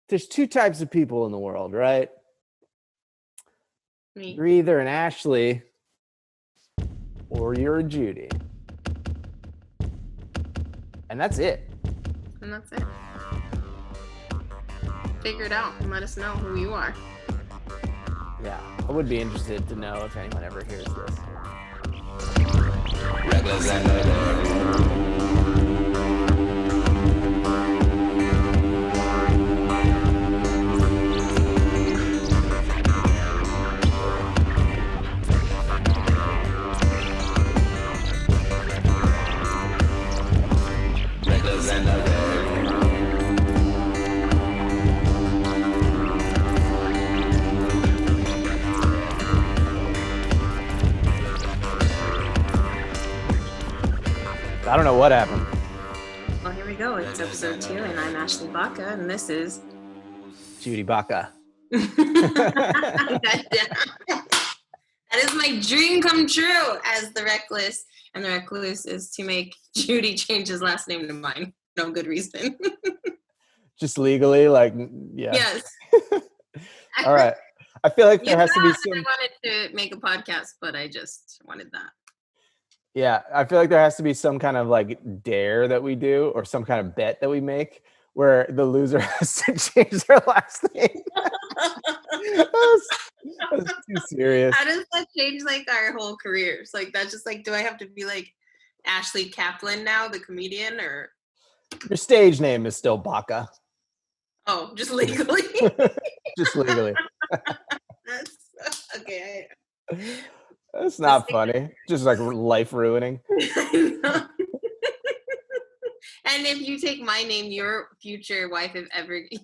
there's two types of people in the world, right? Me. You're either an Ashley or you're a Judy. And that's it. And that's it. Figure it out and let us know who you are. Yeah, I would be interested to know if anyone ever hears this. Reckless and the I don't know what happened. Well, here we go. It's episode 2, and I'm Ashley Baca, and this is Judy Baca. That is my dream come true as the Reckless, and the Recluse is to make Judy change his last name to mine. No good reason. Just legally, like, yeah. Yes. All right. I feel like there has to be some. I wanted to make a podcast, but I just wanted that. Yeah, I feel like there has to be some kind of like dare that we do or some kind of bet that we make where the loser has to change their last name. That's too serious. How does that change like our whole careers? Like that's just like, do I have to be like Ashley Kaplan now, the comedian, or your stage name is still Baca? Oh, just legally. Just legally. That's okay. That's not funny. Just like life ruining. And if you take my name, your future wife, if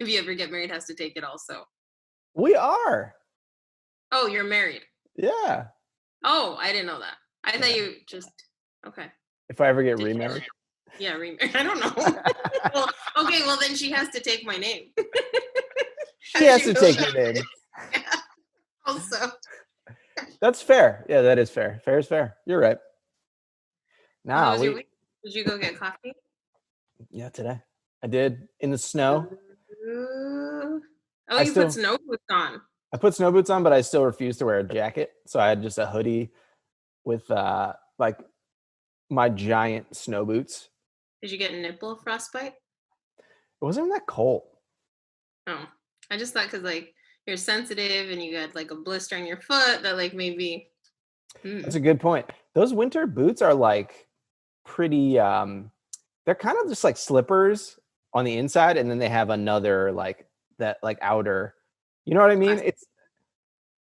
you ever get married, has to take it also. We are. Oh, you're married. Yeah. Oh, I didn't know that. I thought you just okay. If I ever get remarried. Yeah, remarried. I don't know. Well, okay, well then she has to take my name. She has to take your name. Yeah. Also. That's fair. Yeah, that is fair. Fair is fair. You're right. Now, did you go get coffee? Yeah, today. I did in the snow. You put snow boots on. I put snow boots on, but I still refused to wear a jacket. So I had just a hoodie with like my giant snow boots. Did you get nipple frostbite? It wasn't even that cold. Oh, I just thought because like you're sensitive and you got like a blister on your foot that like maybe. That's a good point. Those winter boots are like pretty. They're kind of just like slippers on the inside, and then they have another like that like outer. You know what I mean?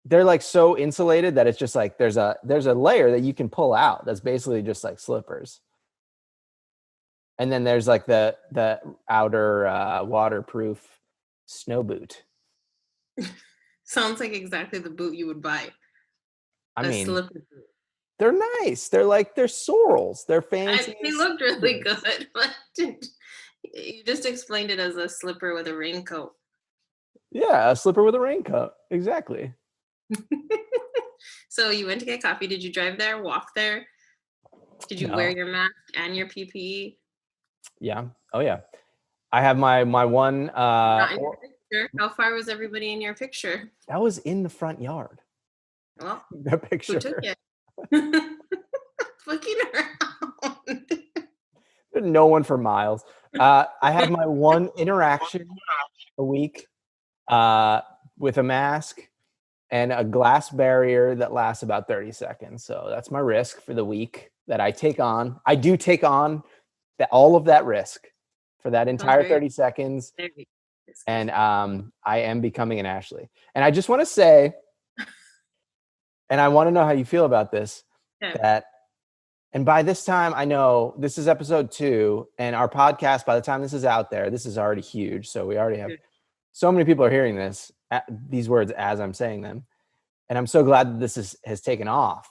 They're like so insulated that it's just like there's a layer that you can pull out. That's basically just like slippers. And then there's like the outer waterproof snow boot. Sounds like exactly the boot you would buy. I mean, slipper boot. They're nice. They're sorrels. They're fancy. They looked really good, but you just explained it as a slipper with a raincoat. Yeah, a slipper with a raincoat. Exactly. So you went to get coffee. Did you drive there, walk there? Did you wear your mask and your PPE? Yeah. Oh, yeah. I have my one. Not in your picture. How far was everybody in your picture? That was in the front yard. Well, the picture. Who took it? Looking around. No one for miles. I have my one interaction a week with a mask and a glass barrier that lasts about 30 seconds. So that's my risk for the week that I take on. I do take on all of that risk for that entire 30 seconds. And I am becoming an Ashley. And I just want to say, and I want to know how you feel about this, that, and by this time, I know this is episode 2, and our podcast, by the time this is out there, this is already huge. So we already have so many people are hearing these words as I'm saying them. And I'm so glad that this has taken off.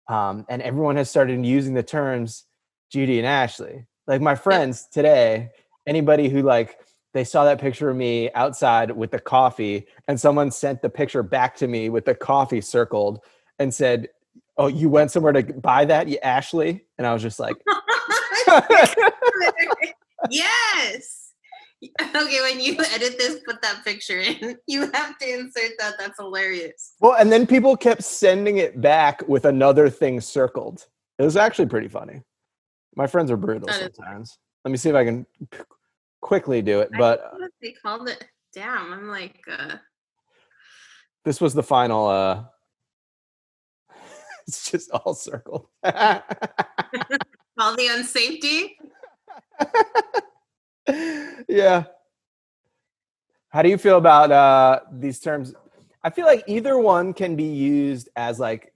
And everyone has started using the terms Judy and Ashley. Like my friends today, anybody who like, they saw that picture of me outside with the coffee and someone sent the picture back to me with the coffee circled and said, "Oh, you went somewhere to buy that, Ashley?" And I was just like, yes. Okay, when you edit this, put that picture in. You have to insert that. That's hilarious. Well, and then people kept sending it back with another thing circled. It was actually pretty funny. My friends are brutal That is sometimes. Let me see if I can quickly do it. I But don't know what they called it. Damn, I'm like, this was the final. It's just all circled. all the unsafety. Yeah. How do you feel about these terms? I feel like either one can be used as like,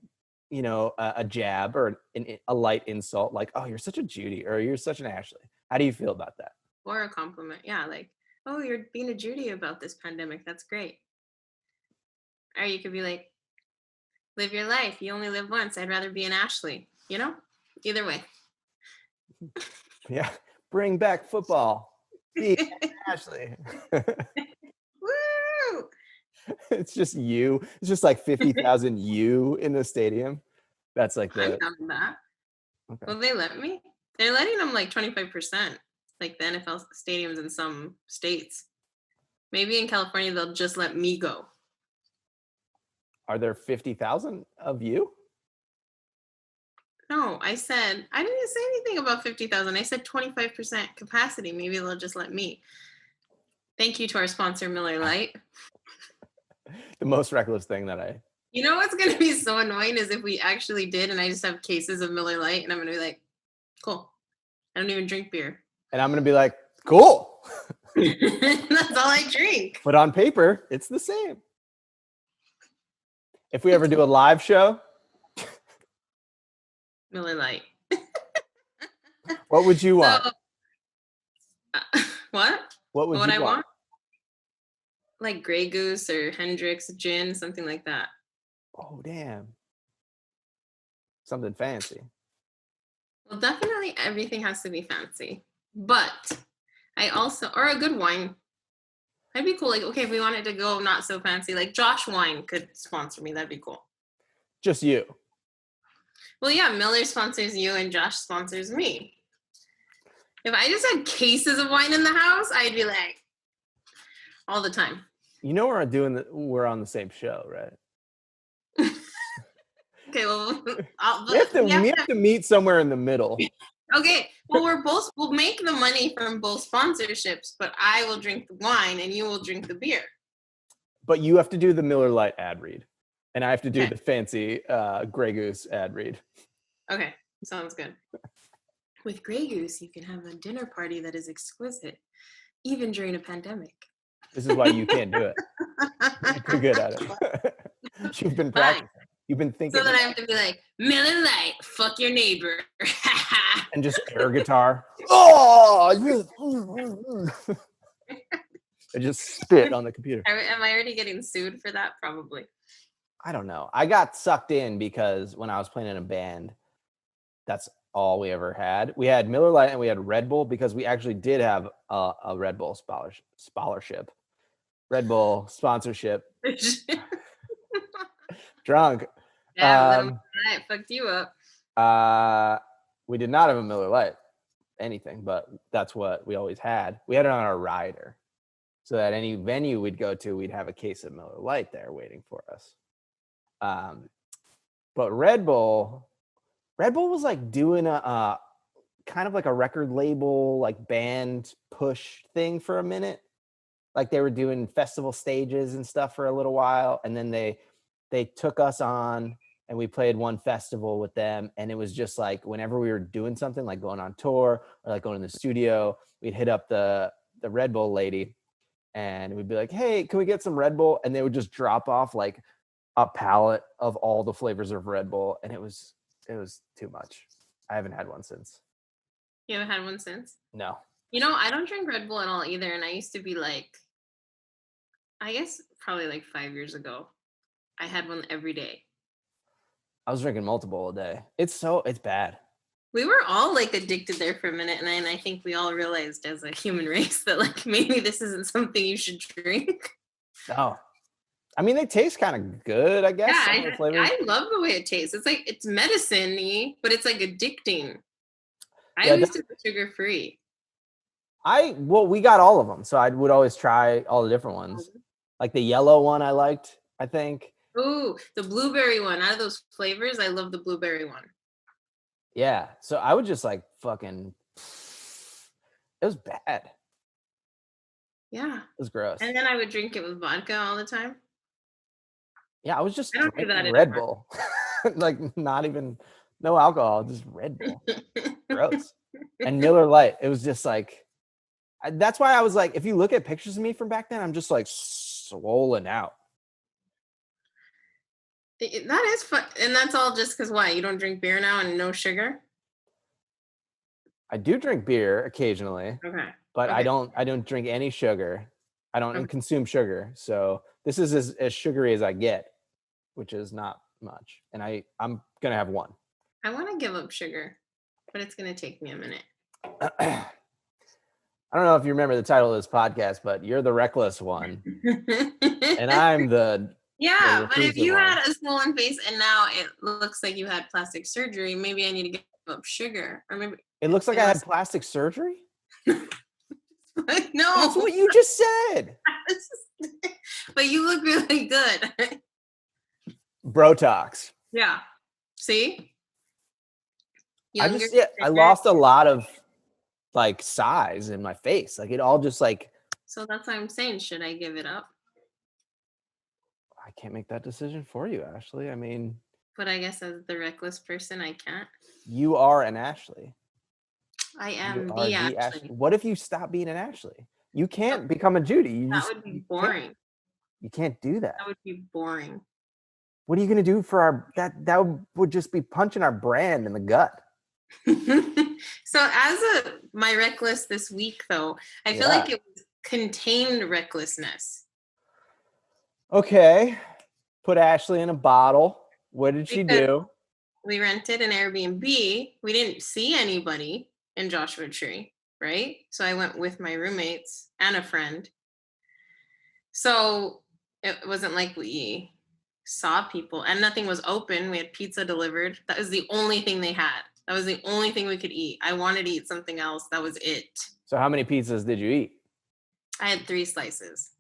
a jab or a light insult, like, oh, you're such a Judy or you're such an Ashley. How do you feel about that? Or a compliment. Yeah, like, oh, you're being a Judy about this pandemic. That's great. Or you could be like, live your life. You only live once. I'd rather be an Ashley. Either way. Yeah. Bring back football. Be Ashley. Woo! It's just you. It's just like 50,000 you in the stadium. That's like I'm the. down with that. Okay. Will they let me? They're letting them like 25%, like the NFL stadiums in some states. Maybe in California, they'll just let me go. Are there 50,000 of you? No, I didn't say anything about 50,000. I said 25% capacity. Maybe they'll just let me. Thank you to our sponsor, Miller Lite. The most reckless thing that I. You know what's going to be so annoying is if we actually did and I just have cases of Miller Lite and I'm going to be like, cool. I don't even drink beer. And I'm going to be like, cool. That's all I drink. But on paper, it's the same. If we ever do a live show, Miller Lite. what would you want? What? What would you I want? Like Grey Goose or Hendrix gin, something like that. Oh, damn. Something fancy. Well, definitely everything has to be fancy. But I also, or a good wine. That'd be cool. Like, okay, if we wanted to go not so fancy, like Josh Wine could sponsor me. That'd be cool. Just you. Well, yeah, Miller sponsors you and Josh sponsors me. If I just had cases of wine in the house, I'd be like, all the time. You know we're on the same show, right? Okay, well, we have to meet somewhere in the middle. Okay, well, we'll make the money from both sponsorships, but I will drink the wine and you will drink the beer. But you have to do the Miller Lite ad read, and I have to do the fancy Grey Goose ad read. Okay, sounds good. With Grey Goose, you can have a dinner party that is exquisite, even during a pandemic. This is why you can't do it. You're too good at it. You've been practicing. You've been thinking. So then I have to be like, Miller Lite, fuck your neighbor. And just air guitar. Oh! I just spit on the computer. Am I already getting sued for that? Probably. I don't know. I got sucked in because when I was playing in a band, that's all we ever had. We had Miller Lite and we had Red Bull because we actually did have a Red Bull scholarship. Red Bull sponsorship. Drunk. Yeah, I fucked you up. We did not have a Miller Lite, anything, but that's what we always had. We had it on our rider. So that any venue we'd go to, we'd have a case of Miller Lite there waiting for us. But Red Bull was like doing a kind of like a record label, like band push thing for a minute. Like they were doing festival stages and stuff for a little while. And then they took us on and we played one festival with them. And it was just like, whenever we were doing something like going on tour or like going in the studio, we'd hit up the Red Bull lady and we'd be like, hey, can we get some Red Bull? And they would just drop off like a pallet of all the flavors of Red Bull. And it was too much. I haven't had one since. You haven't had one since? No. I don't drink Red Bull at all either. And I used to be like, I guess probably like 5 years ago, I had one every day. I was drinking multiple a day. It's bad. We were all like addicted there for a minute. And I think we all realized as a human race that like, maybe this isn't something you should drink. No. I mean, they taste kind of good, I guess. Yeah, I love the way it tastes. It's like, it's medicine-y, but it's like addicting. I always do sugar-free. We got all of them, so I would always try all the different ones. Like the yellow one I liked, I think. Ooh, the blueberry one. Out of those flavors, I love the blueberry one. Yeah. So I would just like fucking it was bad. Yeah. It was gross. And then I would drink it with vodka all the time. Yeah, I was just I don't do drinking that Red anymore. Bull. Like not even no alcohol, just Red Bull. Gross. And Miller Lite. It was just like that's why I was like, if you look at pictures of me from back then, I'm just like swollen out. That is fun. And that's all just because why? You don't drink beer now and no sugar? I do drink beer occasionally, Okay. but Okay. I don't drink any sugar. I don't Okay. consume sugar. So this is as sugary as I get, which is not much. And I'm gonna have one. I want to give up sugar, but it's going to take me a minute. I don't know if you remember the title of this podcast, but you're the reckless one, and I'm the Yeah, but if reclusive you one. had a swollen face and now it looks like you had plastic surgery, maybe I need to give up sugar, or maybe It looks like I had plastic surgery. no. That's what you just said. But you look really good. Brotox. Yeah. See? I Younger, lost a lot of like size in my face. Like it all just like. So that's what I'm saying. Should I give it up? I can't make that decision for you, Ashley. I mean. But I guess as the reckless person, I can't. You are an Ashley. I am You the are Ashley. What if you stop being an Ashley? You can't become a Judy. That would be boring. You can't do that. That would be boring. What are you going to do for our that would just be punching our brand in the gut. So as my reckless this week though, I feel like it was contained recklessness. Okay. Put Ashley in a bottle. What did she do? We rented an Airbnb. We didn't see anybody in Joshua Tree, right? So I went with my roommates and a friend. So it wasn't like we saw people and nothing was open. We had pizza delivered. That was the only thing they had. That was the only thing we could eat. I wanted to eat something else. That was it. So how many pizzas did you eat? I had 3 slices.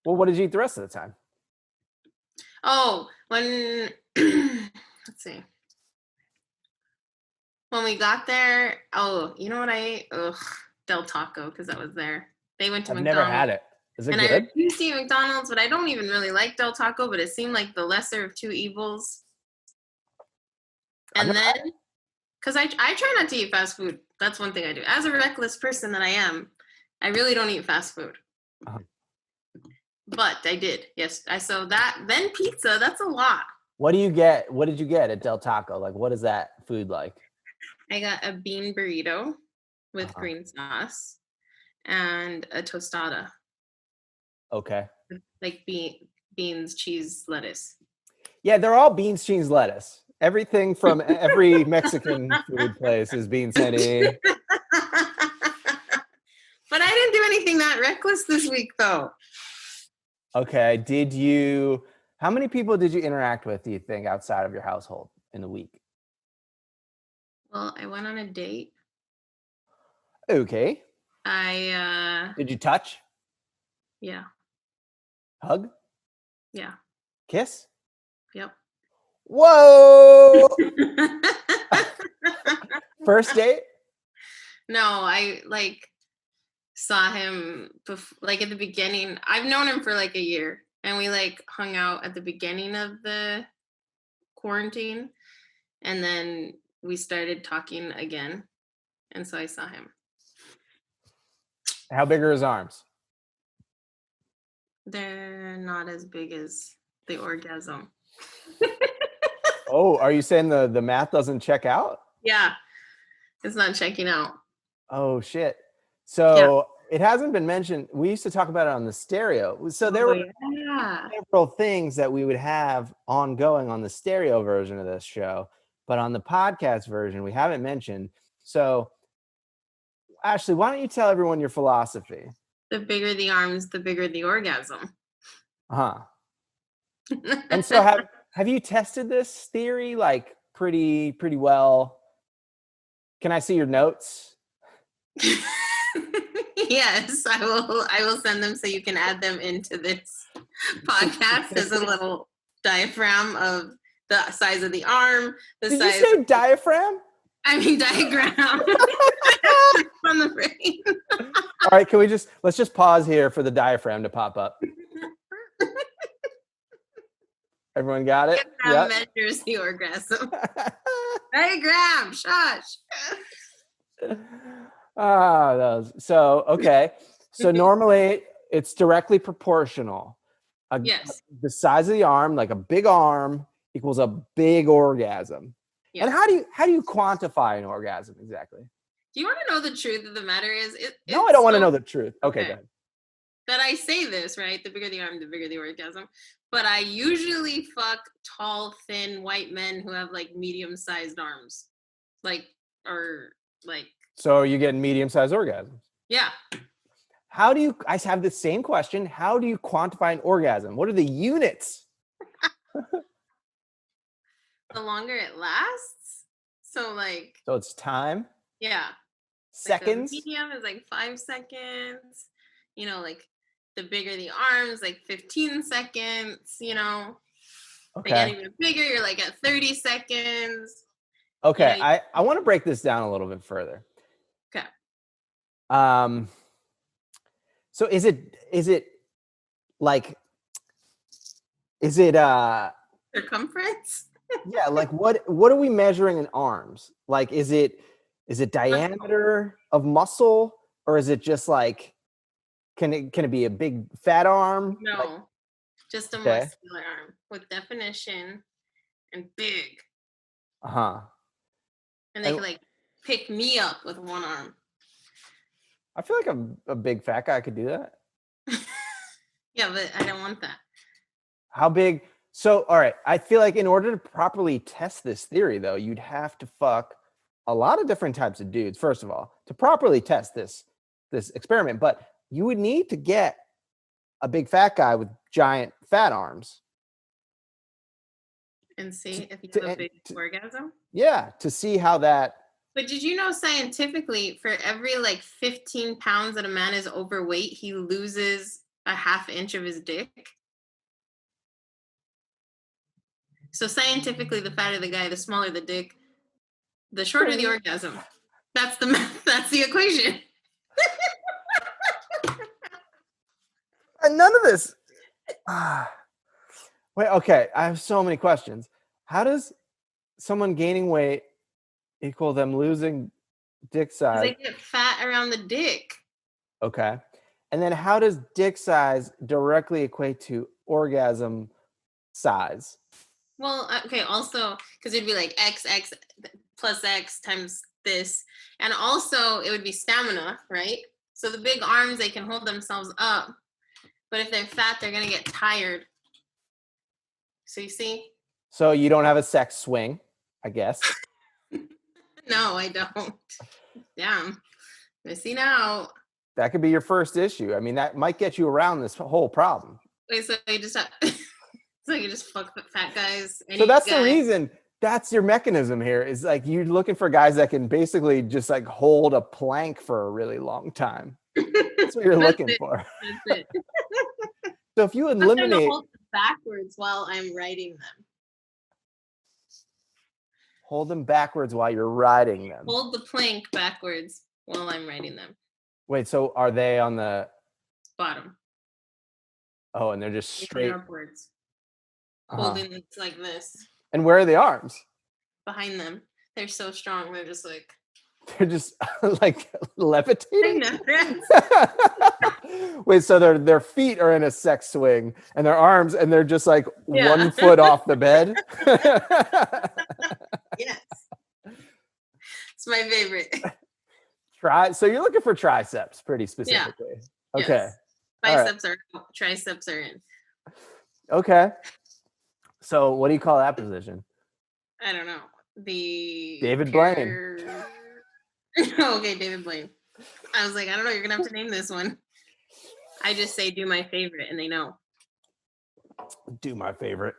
Well, what did you eat the rest of the time? Oh, when let's see. When we got there, you know what I ate? Ugh, Del Taco, because that was there. They went to I've McDonald's. never had it. Is it and good? I refused to eat McDonald's, but I don't even really like Del Taco, but it seemed like the lesser of 2 evils. And then, because I try not to eat fast food. That's one thing I do. As a reckless person that I am, I really don't eat fast food. Uh-huh. But I did. Yes. Then pizza, that's a lot. What do you get? What did you get at Del Taco? Like, what is that food like? I got a bean burrito with green sauce and a tostada. Okay. Like beans, cheese, lettuce. Yeah, they're all beans, cheese, lettuce. Everything from every Mexican food place is beans, honey. But I didn't do anything that reckless this week, though. Okay. How many people did you interact with, do you think, outside of your household in the week? Well, I went on a date. Okay. Did you touch? Yeah. Hug? Yeah. Kiss? Yep. Whoa! First date? No, I saw him at the beginning. I've known him for like a year, and we hung out at the beginning of the quarantine, and then we started talking again, and so I saw him. How big are his arms? They're not as big as the orgasm. Oh, are you saying the math doesn't check out? Yeah, it's not checking out. Oh shit. So It hasn't been mentioned. We used to talk about it on the stereo. So there were several things that we would have ongoing on the stereo version of this show, but on the podcast version, we haven't mentioned. So Ashley, why don't you tell everyone your philosophy? The bigger the arms, the bigger the orgasm. And so have you tested this theory pretty well? Can I see your notes? Yes, I will send them so you can add them into this podcast as a little diaphragm of the size of the arm, the Did size you say diaphragm? I mean diagram from the brain. All right, let's just pause here for the diaphragm to pop up. Everyone got it? Diagram measures the orgasm. Diagram, shush. So okay. So normally it's directly proportional. Yes. The size of the arm, like a big arm, equals a big orgasm. Yes. And how do you quantify an orgasm exactly? Do you want to know the truth of the matter is? No, I don't want to know the truth. Okay, go ahead. That I say this, right? The bigger the arm, the bigger the orgasm. But I usually fuck tall, thin, white men who have like medium-sized arms. So are you getting medium-sized orgasms? Yeah. I have the same question. How do you quantify an orgasm? What are the units? The longer it lasts. So it's time? Yeah. Seconds? Like the medium is like 5 seconds. You know, like the bigger the arms, like 15 seconds, you know. Okay. They get even bigger, you're like at 30 seconds. Okay, You know, I want to break this down a little bit further. Okay. So is it circumference? Yeah, like what are we measuring in arms? Like is it diameter of muscle, or is it just like can it be a big fat arm? No. Like, just a muscular arm with definition and big. Uh-huh. And they could like pick me up with one arm. I feel like a big fat guy could do that. Yeah, but I don't want that. How big? So, all right. I feel like in order to properly test this theory, though, you'd have to fuck a lot of different types of dudes, first of all, to properly test this experiment. But you would need to get a big fat guy with giant fat arms. And see if you have a big orgasm? Yeah, to see how that... But did you know scientifically, for every like 15 pounds that a man is overweight, he loses a half inch of his dick? So scientifically, the fatter the guy, the smaller the dick, the shorter the orgasm. That's the math. That's the equation. And none of this. Wait, okay. I have so many questions. How does someone gaining weight equal them losing dick size? They get fat around the dick. Okay. And then how does dick size directly equate to orgasm size? Well, okay, also, because it'd be like X plus X times this. And also, it would be stamina, right? So the big arms, they can hold themselves up. But if they're fat, they're going to get tired. So you see? So you don't have a sex swing, I guess. No, I don't. Damn. Missing out. That could be your first issue. I mean, that might get you around this whole problem. Wait, so you just have... So you just fuck fat guys. So that's the reason. That's your mechanism here. Is like you're looking for guys that can basically just like hold a plank for a really long time. That's what you're looking for. That's it. So if you eliminate, hold them backwards while I'm writing them. Hold them backwards while you're riding them. Hold the plank backwards while I'm writing them. Wait, so are they on the bottom? Oh, and they're just straight upwards. Holding it like this. And where are the arms? Behind them. They're so strong. They're just like... They're just like levitating? Wait, so their feet are in a sex swing and their arms, and they're just like 1 foot off the bed? Yes. It's my favorite. So you're looking for triceps pretty specifically. Yeah. Okay. Yes. Biceps are out, triceps are in. Okay. So what do you call that position? I don't know. David Blaine. Okay, David Blaine. I was like, I don't know. You're gonna have to name this one. I just say, do my favorite, and they know. Do my favorite.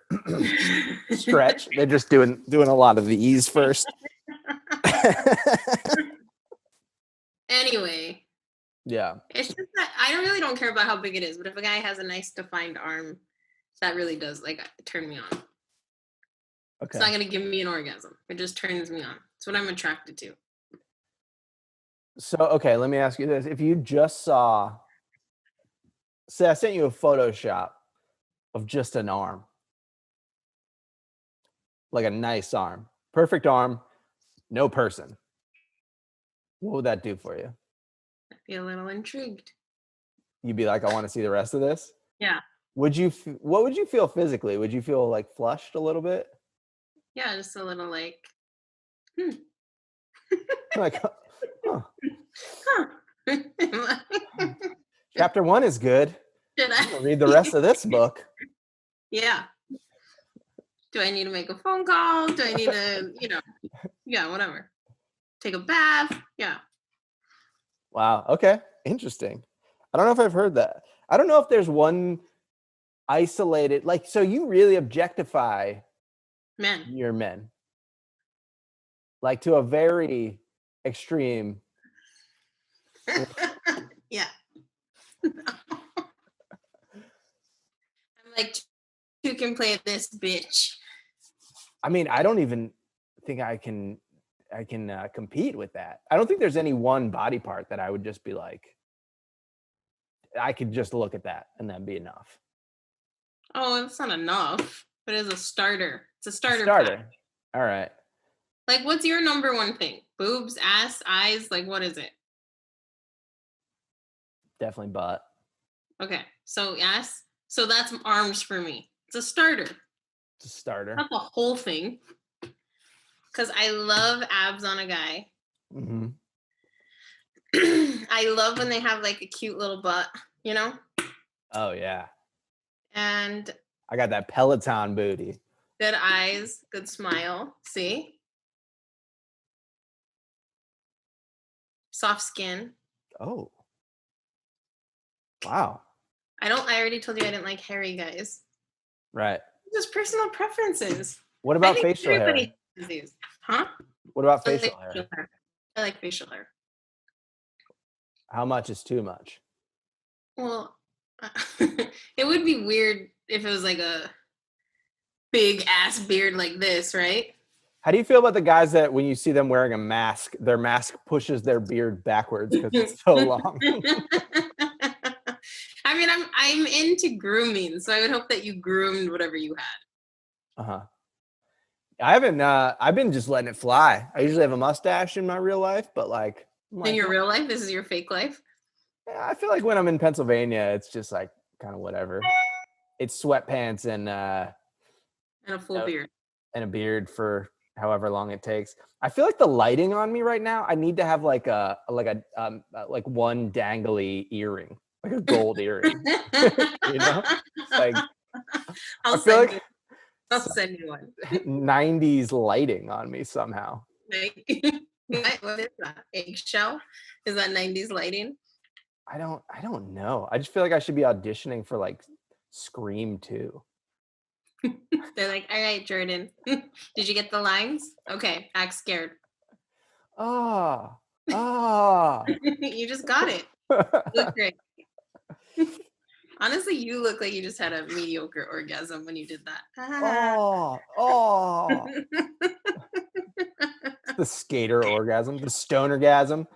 Stretch. They're just doing a lot of these first. Anyway, Yeah. it's just that I really don't care about how big it is, but if a guy has a nice defined arm, that really does like turn me on. It's not Okay. gonna give me an orgasm. It just turns me on. It's what I'm attracted to. So, okay, let me ask you this. If you just saw, say I sent you a Photoshop of just an arm, like a nice arm, perfect arm, no person, what would that do for you? I'd be a little intrigued. You'd be like, I want to see the rest of this. Yeah. What would you feel physically? Would you feel like flushed a little bit? Yeah, just a little like, Like, huh, huh. chapter 1 is good. Should I'm gonna I? read the rest of this book. Yeah. Do I need to make a phone call? Do I need to, yeah, whatever. Take a bath? Yeah. Wow. Okay. Interesting. I don't know if I've heard that. I don't know if there's one isolated, like, so you really objectify Man. your men, like to a very extreme. Yeah. I'm like, you can play this bitch. I mean, I don't even think I can compete with that. I don't think there's any one body part that I would just be like, I could just look at that and that'd be enough. Oh, it's not enough, but it's a starter. It's a starter. Starter. All right. Like, what's your number one thing? Boobs, ass, eyes? Like, what is it? Definitely butt. Okay, so ass. So that's arms for me. It's a starter. It's a starter. Not the whole thing. Because I love abs on a guy. Mm-hmm. I love when they have like a cute little butt, Oh yeah. And I got that Peloton booty. good eyes, good smile. See? Soft skin. Oh. Wow. I already told you I didn't like hairy guys. Right. Just personal preferences. What about facial hair? Everybody has these. Huh? What about I like facial hair? I like facial hair. How much is too much? Well, it would be weird if it was like a big ass beard like this, right? How do you feel about the guys that when you see them wearing a mask, their mask pushes their beard backwards because it's so long? I mean, I'm into grooming, so I would hope that you groomed whatever you had. Uh-huh. I haven't I've been just letting it fly. I usually have a mustache in my real life, but like In your real life, this is your fake life. Yeah, I feel like when I'm in Pennsylvania, it's just like kind of whatever. It's sweatpants and a full beard. And a beard for however long it takes. I feel like the lighting on me right now, I need to have like one dangly earring, like a gold earring. Like I'll send you one. 90s lighting on me somehow. Like, what is that? Eggshell? Is that 90s lighting? I don't know. I just feel like I should be auditioning for like Scream 2. They're like, all right, Jordan, did you get the lines? Okay, act scared. Ah. You just got it. You look great. Honestly, you look like you just had a mediocre orgasm when you did that. Oh. The skater orgasm, the stonergasm.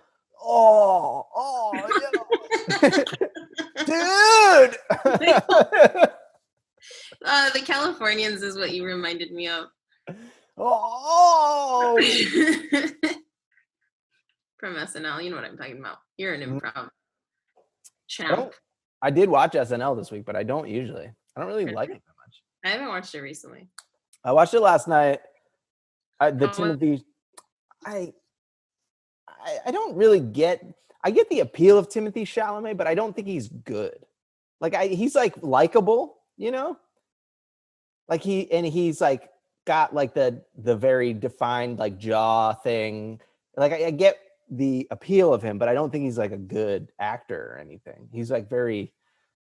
Oh, yeah. Dude. The Californians is what you reminded me of. Oh. From SNL, you know what I'm talking about. You're an improv champ. I did watch SNL this week, but I don't usually. I don't really like it that much. I haven't watched it recently. I watched it last night. Timothy. I don't really get. I get the appeal of Timothy Chalamet, but I don't think he's good. Like he's like likable, Like he's like got like the very defined like jaw thing. Like I get the appeal of him, but I don't think he's like a good actor or anything. He's like very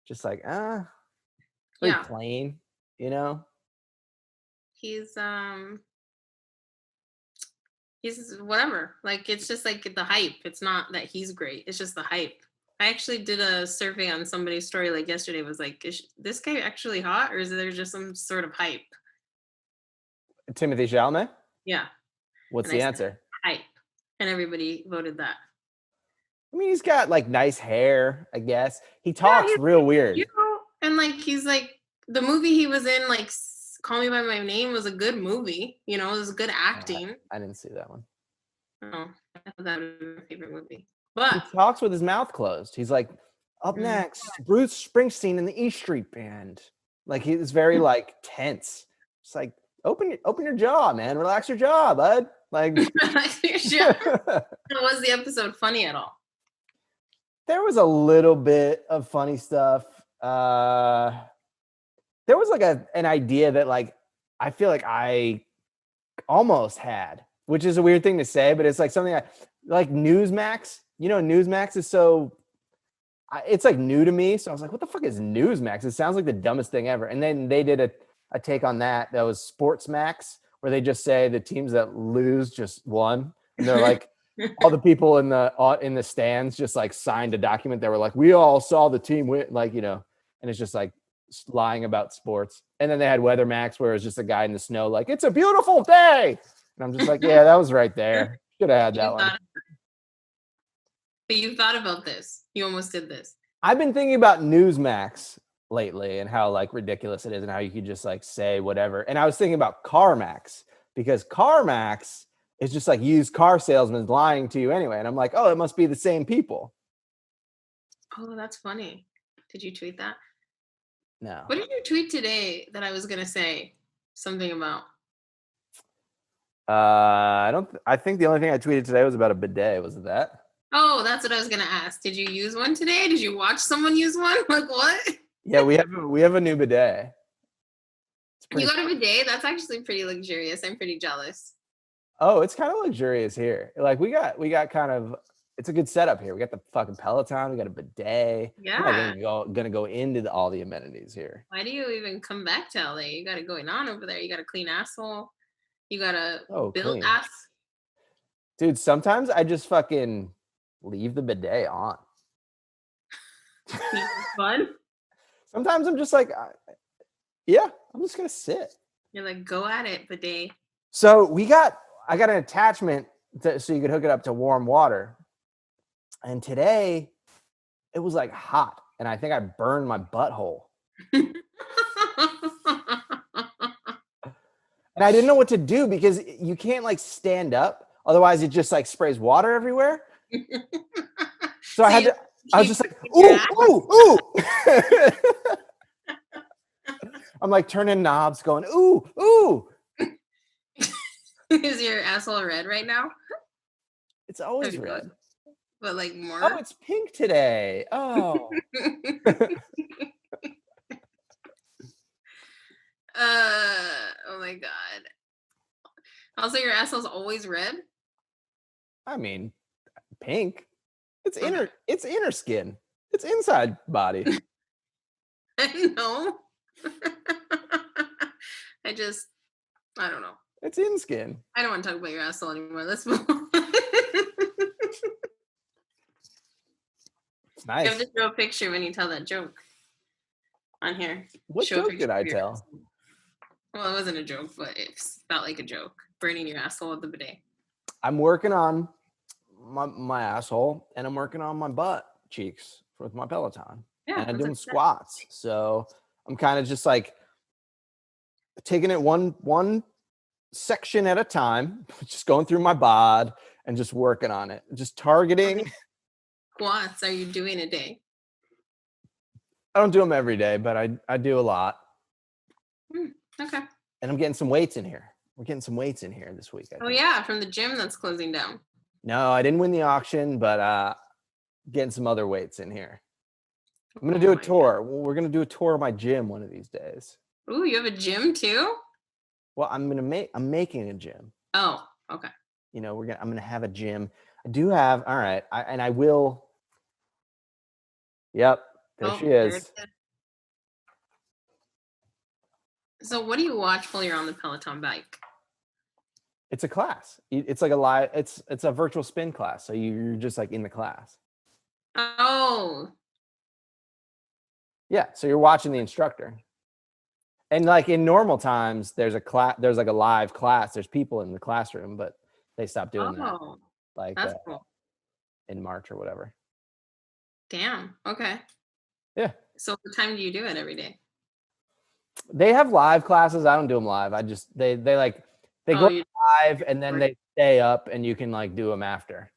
just like very plain, He's He's whatever. Like, it's just like the hype. It's not that he's great. It's just the hype. I actually did a survey on somebody's story like yesterday. It was like, is this guy actually hot, or is there just some sort of hype? Timothy Chalamet? Yeah. What's And the I said, answer? hype. And everybody voted that. I mean, he's got like nice hair, I guess. He Yeah, talks he's real weird. and like he's like the movie he was in, like Call Me by My Name, was a good movie. You know, it was good acting. I didn't see that one. Oh, I thought that was my favorite movie. He But talks with his mouth closed. He's like, up Mm. next, Bruce Springsteen and the E Street Band. Like he's very like tense. It's like open your jaw, man. Relax your jaw, bud. Like was the episode funny at all? there was a little bit of funny stuff. There was like an idea that like I feel like I almost had, which is a weird thing to say, but it's like something like Newsmax. You know, Newsmax is so it's like new to me. So I was like, what the fuck is Newsmax? It sounds like the dumbest thing ever. And then they did a take on that was Sports Max, where they just say the teams that lose just won. And they're like, all the people in the stands just like signed a document that were like, we all saw the team win, like, you know, and it's just like lying about sports. And then they had Weather Max, where it was just a guy in the snow, like, it's a beautiful day. And I'm just like, yeah, that was right there. Should have had that one. But you thought about this. You almost did this. I've been thinking about Newsmax lately and how like ridiculous it is and how you could just like say whatever. And I was thinking about CarMax, because CarMax is just like used car salesmen lying to you anyway. And I'm like, oh, it must be the same people. Oh, that's funny. Did you tweet that? No. What did you tweet today that I was gonna say something about? I think the only thing I tweeted today was about a bidet. Was it that? Oh, that's what I was gonna ask. Did you use one today? Did you watch someone use one? Like what? Yeah, we have a new bidet. You got a bidet? That's actually pretty luxurious. I'm pretty jealous. Oh, it's kind of luxurious here. Like we got kind of, it's a good setup here. We got the fucking Peloton. We got a bidet. Yeah. I'm not gonna go into all the amenities here. Why do you even come back to LA? You got it going on over there. You got a clean asshole. You got a built clean. ass. Dude, sometimes I just fucking leave the bidet on. Fun. Sometimes I'm just like, yeah, I'm just gonna sit. You're like, go at it, bidet. So I got an attachment so you could hook it up to warm water. And today it was like hot, and I think I burned my butthole. And I didn't know what to do because you can't like stand up. Otherwise it just like sprays water everywhere. So I was just like, ooh. I'm like turning knobs going, ooh. Is your asshole red right now? It's always red. But like more? Oh, it's pink today. Oh. Oh my god. Also, your asshole's always red? I mean, pink. It's inner skin. It's inside body. I know. I don't know. It's in skin. I don't want to talk about your asshole anymore. Let's move on. It's nice. You have to show a picture when you tell that joke on here. What joke did I tell? Well, it wasn't a joke, but it felt like a joke. Burning your asshole with the bidet. I'm working on my asshole, and I'm working on my butt cheeks with my Peloton. Yeah, and I'm doing squats. So I'm kind of just like taking it one section at a time, just going through my bod and just working on it, just targeting. Squats are you doing a day? I don't do them every day, but I do a lot. Okay. And I'm getting some weights in here. We're getting some weights in here this week. Oh yeah, from the gym that's closing down. No, I didn't win the auction, but getting some other weights in here. I'm gonna do a tour. God. We're gonna do a tour of my gym one of these days. Ooh, you have a gym too? Well, I'm making a gym. Oh, okay. You know, I'm gonna have a gym. I do have. All right, I will. Yep, there she is. So what do you watch while you're on the Peloton bike? It's a class. It's like a live. It's a virtual spin class. So you're just like in the class. Oh, Yeah. So you're watching the instructor. And like in normal times, there's like a live class. There's people in the classroom, but they stopped doing that. oh, Like that's cool. in March or whatever. Damn. Okay. Yeah. So what time do you do it every day? They have live classes. I don't do them live. I just they go You, live and then they stay up and you can like do them after.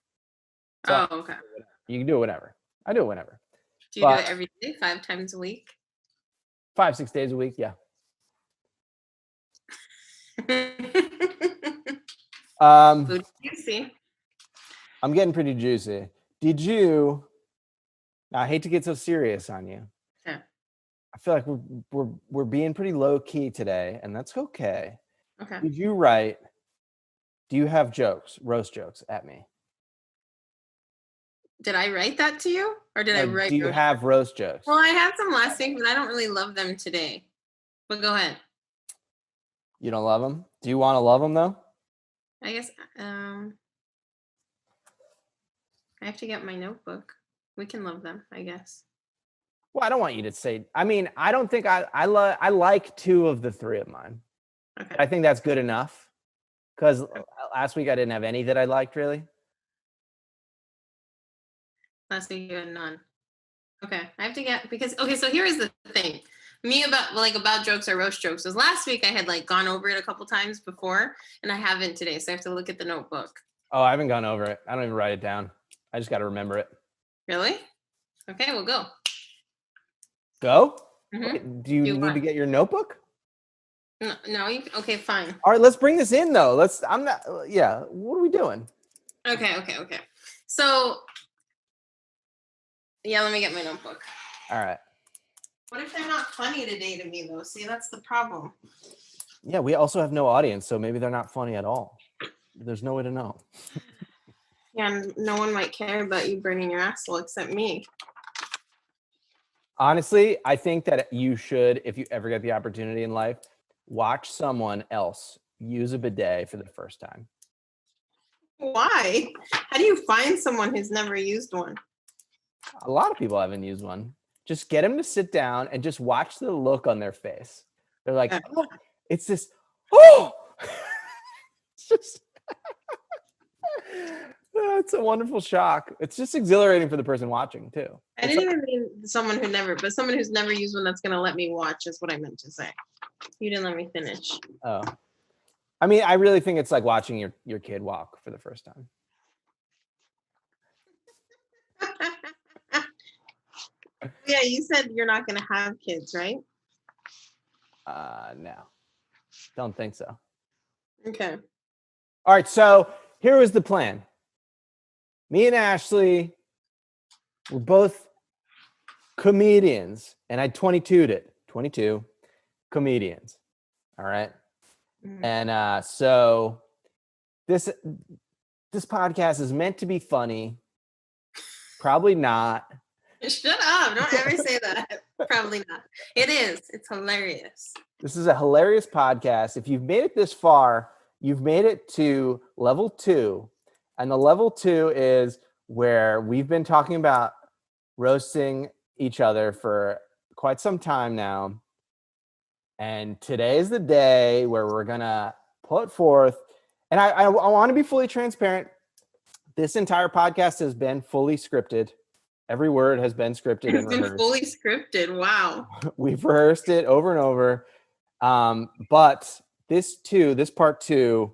So oh, okay. you can do it whenever. I do it whenever. Do you do it every day, 5 times a week? 5-6 days a week. Yeah. Food juicy. I'm getting pretty juicy. Did you? Now, I hate to get so serious on you. Yeah. I feel like we're being pretty low key today, and that's okay. Okay. Did you write? Do you have jokes, roast jokes at me? Did I write that to you, or did I write? Do you have roast jokes? Well, I had some last week, but I don't really love them today. But go ahead. You don't love them? Do you want to love them though? I guess I have to get my notebook. We can love them, I guess. Well, I don't want you to say. I mean, I don't think I like 2 of the 3 of mine. Okay. I think that's good enough. Because last week I didn't have any that I liked really. Last week you had none. Okay, I have to get because so here is the thing. Me about jokes or roast jokes was last week I had like gone over it a couple times before and I haven't today, so I have to look at the notebook. Oh, I haven't gone over it. I don't even write it down. I just got to remember it. Really? Okay, we'll go. Go? Mm-hmm. Wait, do you need to get your notebook? No. Okay, fine. All right, let's bring this in though. What are we doing? Okay. So, yeah, let me get my notebook. All right. What if they're not funny today to me though? See, that's the problem. Yeah, we also have no audience, so maybe they're not funny at all. There's no way to know. Yeah, and no one might care about you burning your asshole except me. Honestly, I think that you should, if you ever get the opportunity in life, watch someone else use a bidet for the first time. Why? How do you find someone who's never used one? A lot of people haven't used one. Just get them to sit down and just watch the look on their face. They're like, oh, it's this, oh, it's just, it's a wonderful shock. It's just exhilarating for the person watching too. I didn't even mean someone who's never used one that's going to let me watch is what I meant to say. You didn't let me finish. Oh, I mean, I really think it's like watching your kid walk for the first time. Yeah, you said you're not going to have kids, right? No, don't think so. Okay. All right, so here was the plan. Me and Ashley were both comedians, and I 22'd it. 22 comedians. All right. Mm-hmm. And so this podcast is meant to be funny. Probably not. Shut up. Don't ever say that. Probably not. It is. It's hilarious. This is a hilarious podcast. If you've made it this far, you've made it to level 2. And the level 2 is where we've been talking about roasting each other for quite some time now. And today is the day where we're going to put forth. And I want to be fully transparent. This entire podcast has been fully scripted. Every word has been scripted and rehearsed. Fully scripted. Wow. We've rehearsed it over and over. But this part 2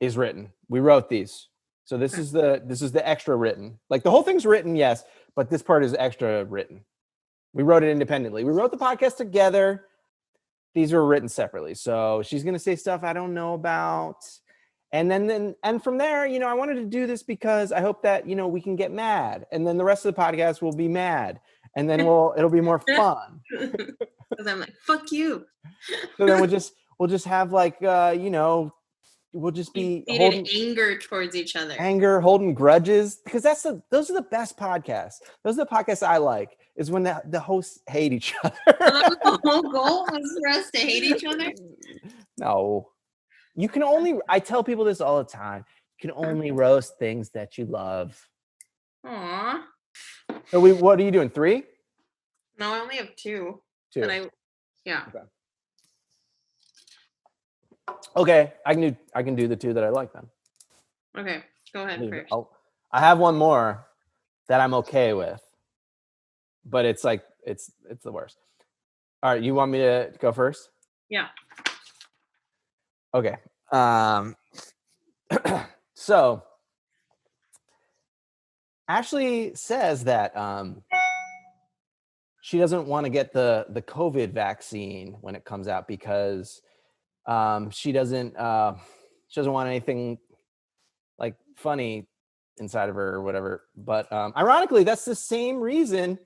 is written. We wrote these. So this is the extra written. Like the whole thing's written, yes, but this part is extra written. We wrote it independently. We wrote the podcast together. These were written separately. So she's going to say stuff I don't know about. And from there, I wanted to do this because I hope that, we can get mad. And then the rest of the podcast will be mad. And then it'll be more fun. Because I'm like, fuck you. So then we'll just have like, we'll just be holding anger towards each other. Anger, holding grudges. Because those are the best podcasts. Those are the podcasts I like, is when the hosts hate each other. So that was the whole goal, was for us to hate each other? No. You can only, I tell people this all the time. You can only roast things that you love. Aw. So what are you doing? 3? No, I only have 2. 2. But yeah. Okay, I can do the 2 that I like then. Okay, go ahead first. I have one more that I'm okay with, but it's like it's the worst. All right, you want me to go first? Yeah. Okay. So Ashley says that she doesn't want to get the COVID vaccine when it comes out because she doesn't want anything like funny inside of her or whatever. But ironically, that's the same reason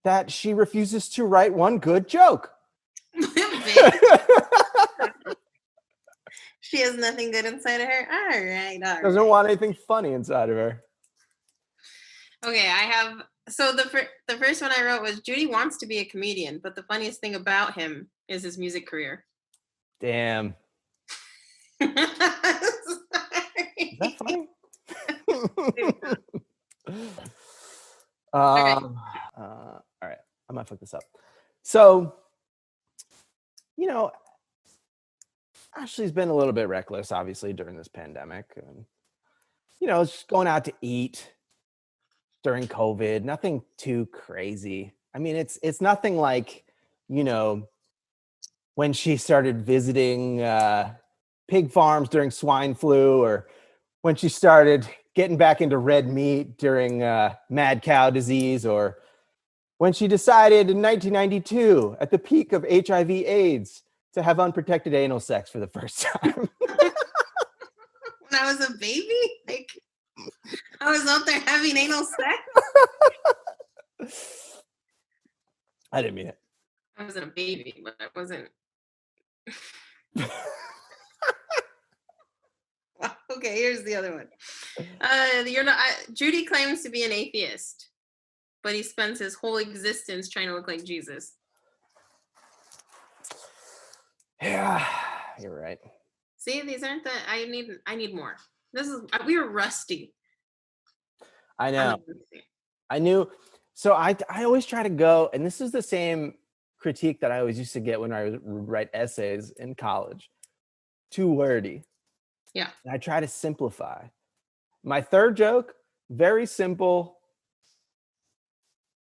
that she refuses to write one good joke. She has nothing good inside of her. All right. Doesn't want anything funny inside of her. Okay, I have. So the first one I wrote was Judy wants to be a comedian, but the funniest thing about him is his music career. Damn. Is that funny? All right, I might fuck this up. So, Ashley's been a little bit reckless, obviously, during this pandemic. And, just going out to eat during COVID, nothing too crazy. I mean, it's nothing like, when she started visiting pig farms during swine flu, or when she started getting back into red meat during mad cow disease, or when she decided in 1992 at the peak of HIV/AIDS to have unprotected anal sex for the first time. When I was a baby? Like, I was out there having anal sex? I didn't mean it. I wasn't a baby, but I wasn't. Okay, here's the other one. Judy claims to be an atheist, but he spends his whole existence trying to look like Jesus. Yeah, you're right. See, these aren't the. I need more. We were rusty. I know. I knew. So I always try to go, and this is the same critique that I always used to get when I would write essays in college. Too wordy. Yeah. And I try to simplify. My third joke, very simple.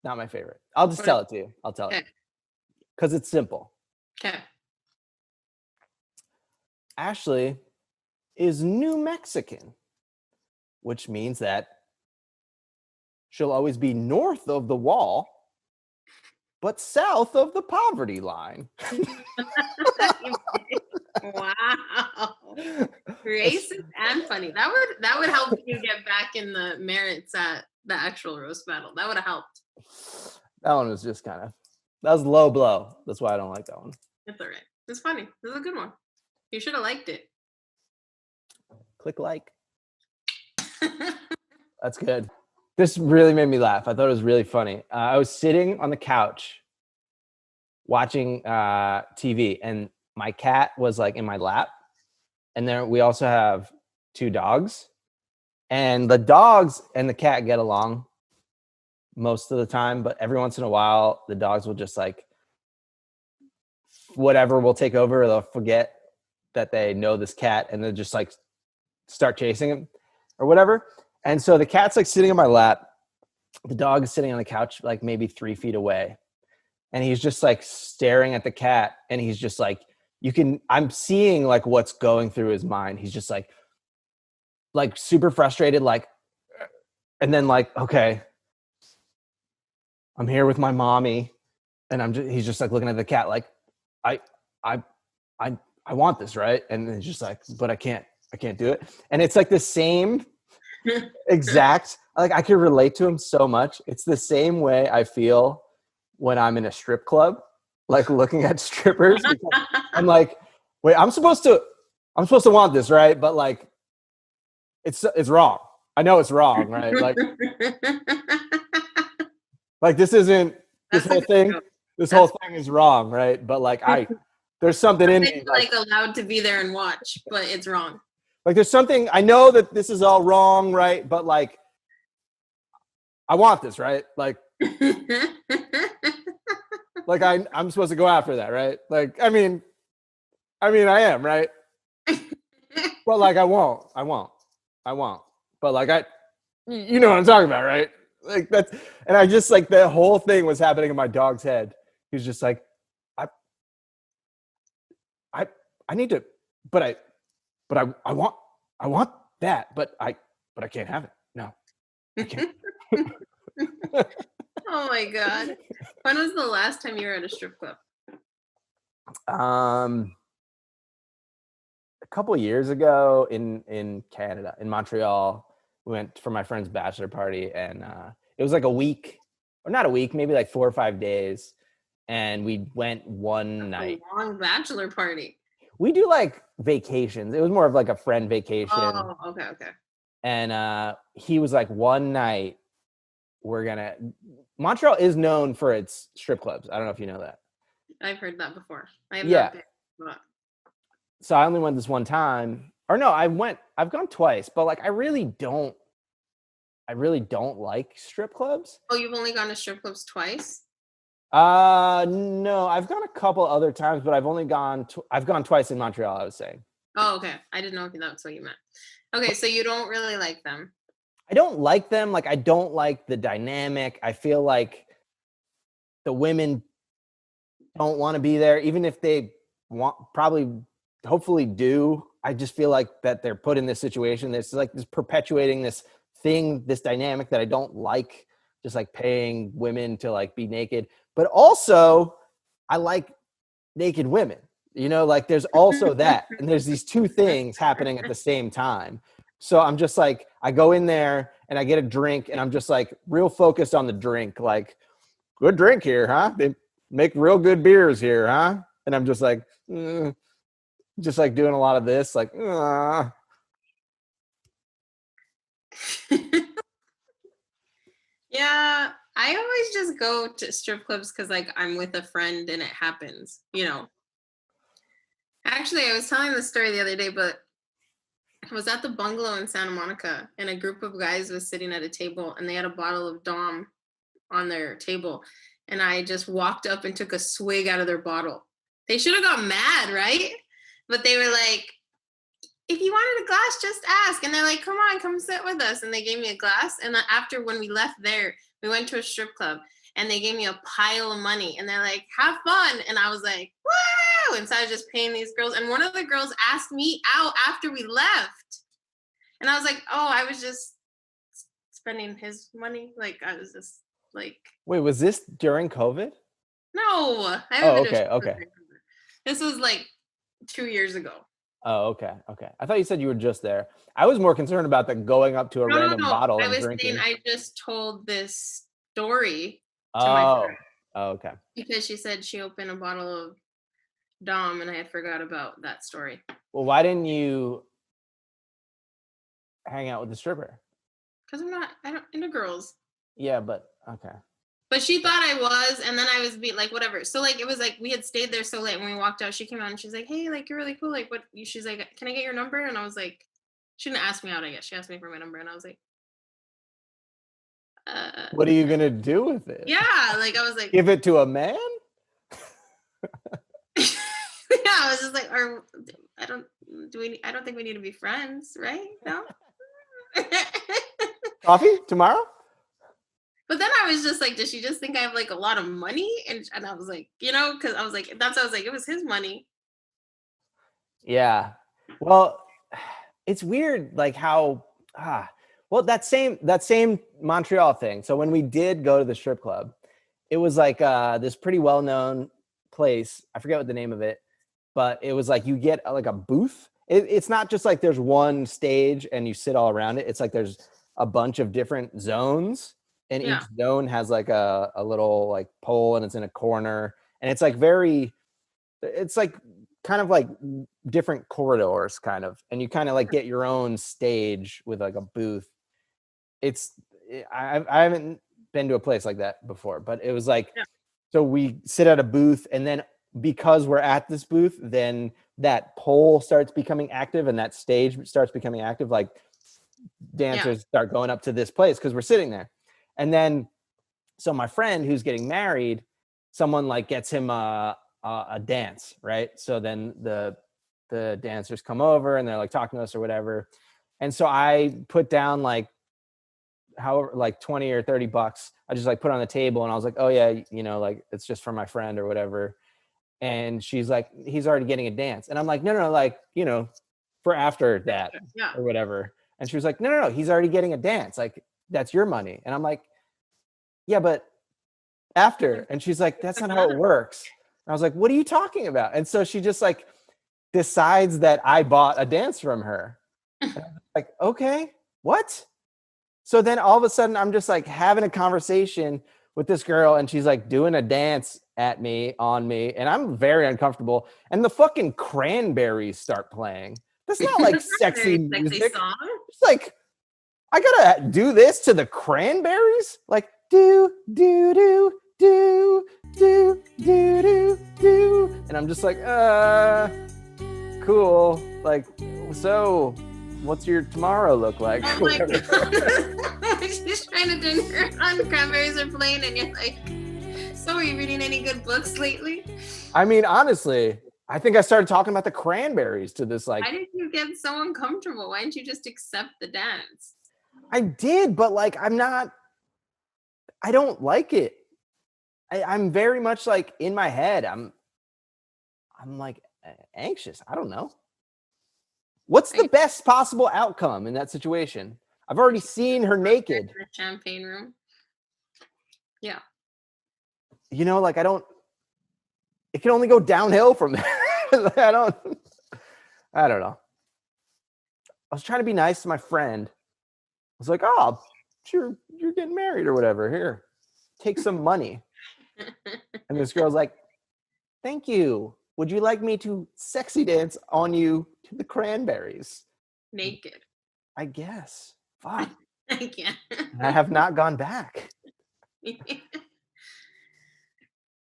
Not my favorite. I'll just tell it to you. I'll tell it. Because it's simple. Okay. Ashley is New Mexican, which means that she'll always be north of the wall, but south of the poverty line. Wow. Racist and funny. That would help you get back in the merits at the actual roast battle. That would have helped. That one was just that was low blow. That's why I don't like that one. It's all right. It's funny. This is a good one. You should have liked it. Click like. That's good. This really made me laugh. I thought it was really funny. I was sitting on the couch watching TV, and my cat was like in my lap. And then we also have 2 dogs. And the dogs and the cat get along most of the time, but every once in a while, the dogs will just like, whatever will take over, or they'll forget that they know this cat, and they'll just like start chasing him or whatever. And so the cat's like sitting in my lap. The dog is sitting on the couch, like maybe 3 feet away. And he's just like staring at the cat. And he's just like, I'm seeing like what's going through his mind. He's just like super frustrated, like, and then like, okay, I'm here with my mommy. And he's just like looking at the cat, like, I want this, right? And it's just like, but I can't do it. And it's like the same exact, like I could relate to him so much. It's the same way I feel when I'm in a strip club, like looking at strippers. I'm like, wait, I'm supposed to want this, right? But like, it's wrong. I know it's wrong, right? Like this isn't this whole thing. This whole thing is wrong, right? But like there's something in It's me. like allowed to be there and watch, but it's wrong. Like there's something, I know that this is all wrong, right? But like, I want this, right? Like I'm supposed to go after that, right? Like, I mean, I am, right? But like, I won't. But like, you know what I'm talking about, right? Like that's, and I just like the whole thing was happening in my dog's head. He was just like, I need to, but I want that, but I can't have it. No, I can't. Oh my God. When was the last time you were at a strip club? A couple of years ago in Canada, in Montreal, we went for my friend's bachelor party, and it was like a week, or not a week, maybe like 4 or 5 days, and we went one night. A long bachelor party. We do like vacations. It was more of like a friend vacation. Oh, okay. And he was like, one night Montreal is known for its strip clubs. I don't know if you know that. I've heard that before. I have Yeah. not been, but... So I only went this one time. Or no, I've gone twice, but like I really don't like strip clubs. Oh, you've only gone to strip clubs twice? No, I've gone a couple other times, but I've gone twice in Montreal, I was saying. Oh, okay. I didn't know if that's what you meant. Okay, so you don't really like them. I don't like them. Like, I don't like the dynamic. I feel like the women don't want to be there, even if they hopefully do. I just feel like that they're put in this situation that's like this perpetuating this thing, this dynamic that I don't like, just like paying women to like be naked. But also, I like naked women. You know, like there's also that. And there's these two things happening at the same time. So I'm just like, I go in there and I get a drink and I'm just like real focused on the drink. Like, good drink here, huh? They make real good beers here, huh? And I'm just like, just like doing a lot of this, like, Yeah, I always just go to strip clubs because like I'm with a friend and it happens, you know. Actually, I was telling this story the other day, but I was at the bungalow in Santa Monica and a group of guys was sitting at a table and they had a bottle of Dom on their table. And I just walked up and took a swig out of their bottle. They should have got mad, right? But they were like, if you wanted a glass, just ask. And they're like, come on, come sit with us. And they gave me a glass. And then after, when we left there, we went to a strip club and they gave me a pile of money. And they're like, have fun. And I was like, woo! And so I was just paying these girls. And one of the girls asked me out after we left. And I was like, oh, I was just spending his money. Like, I was just like. Wait, was this during COVID? No. I haven't been to a strip club okay. during COVID. This was like 2 years ago. Oh, okay. I thought you said you were just there. I was more concerned about the going up to a random bottle and drinking. Saying I just told this story to my friend. Oh, okay. Because she said she opened a bottle of Dom and I had forgot about that story. Well, why didn't you hang out with the stripper? Because I don't into girls. Yeah, but okay. But she thought I was, and then I was like, whatever. So like, it was like, we had stayed there so late when we walked out, she came out and she's like, hey, like, you're really cool. Like, she's like, can I get your number? And I was like, she didn't ask me out, I guess. She asked me for my number and I was like, what are you going to do with it? Yeah. Like, I was like, give it to a man? Yeah. I was just like, I don't think we need to be friends, right? No. Coffee tomorrow? But then I was just like, does she just think I have like a lot of money? And I was like, you know, because I was like, that's what I was like, it was his money. Yeah. Well, it's weird, like how, well, that same Montreal thing. So when we did go to the strip club, it was like this pretty well-known place. I forget what the name of it, but it was like you get like a booth. It's not just like there's one stage and you sit all around it. It's like there's a bunch of different zones. And each zone has like a little like pole and it's in a corner. And it's like it's like kind of like different corridors kind of. And you kind of like get your own stage with like a booth. I haven't been to a place like that before, but it was like, so we sit at a booth and then because we're at this booth, then that pole starts becoming active and that stage starts becoming active. Like dancers start going up to this place because we're sitting there. And then, so my friend who's getting married, someone like gets him a dance, right? So then the dancers come over and they're like talking to us or whatever. And so I put down like however, like 20 or $30. I just like put it on the table and I was like, oh yeah, you know, like it's just for my friend or whatever. And she's like, he's already getting a dance. And I'm like, no, like, you know, for after that or whatever. And she was like, no, he's already getting a dance. Like, that's your money. And I'm like, yeah, but after. And she's like, that's not how it works. And I was like, what are you talking about? And so she just like decides that I bought a dance from her. And I was like, okay, what? So then all of a sudden I'm just like having a conversation with this girl and she's like doing a dance at me, on me, and I'm very uncomfortable. And the fucking Cranberries start playing. That's not like sexy music. Song. It's like, I gotta do this to the Cranberries? Like, do, do, do, do, do, do, do, do. And I'm just like, cool. Like, so what's your tomorrow look like? Oh my God. She's trying to do her on Cranberries are playing and you're like, so are you reading any good books lately? I mean, honestly, I think I started talking about the Cranberries to this like. Why did you get so uncomfortable? Why didn't you just accept the dance? I did, but like I don't like it. I'm very much like in my head. I'm like anxious. I don't know. What's the best possible outcome in that situation? I've already seen her naked. In the champagne room. Yeah. You know, like it can only go downhill from there. I don't know. I was trying to be nice to my friend. I was like, oh, you're getting married or whatever. Here, take some money. And this girl's like, thank you. Would you like me to sexy dance on you to the Cranberries? Naked. I guess. Fuck. I can't. I have not gone back.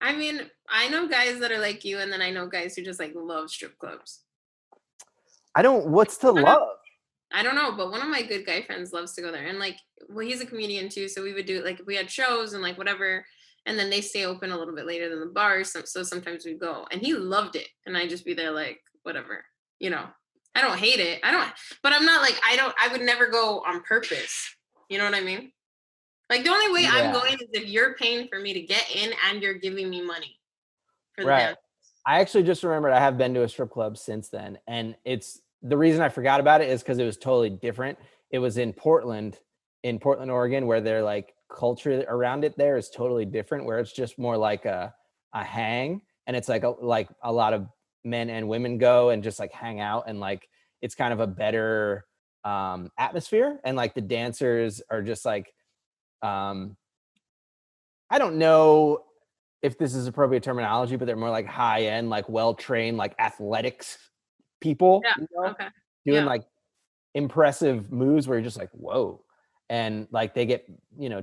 I mean, I know guys that are like you, and then I know guys who just like love strip clubs. What's to love? I don't know, but one of my good guy friends loves to go there. And like, well, he's a comedian too. So we would do like, if we had shows and like whatever, and then they stay open a little bit later than the bars. So sometimes we go and he loved it. And I just be there like, whatever, you know, I don't hate it. But I'm not like, I would never go on purpose. You know what I mean? Like the only way I'm going is if you're paying for me to get in and you're giving me money. For the dance. I actually just remembered I have been to a strip club since then. And the reason I forgot about it is because it was totally different. It was in Portland, Oregon, where they're like culture around it there is totally different, where it's just more like a hang. And it's like a lot of men and women go and just like hang out. And like, it's kind of a better atmosphere. And like the dancers are just like, I don't know if this is appropriate terminology, but they're more like high end, like well-trained, like athletics people, doing like impressive moves where you're just like, whoa. And like they get,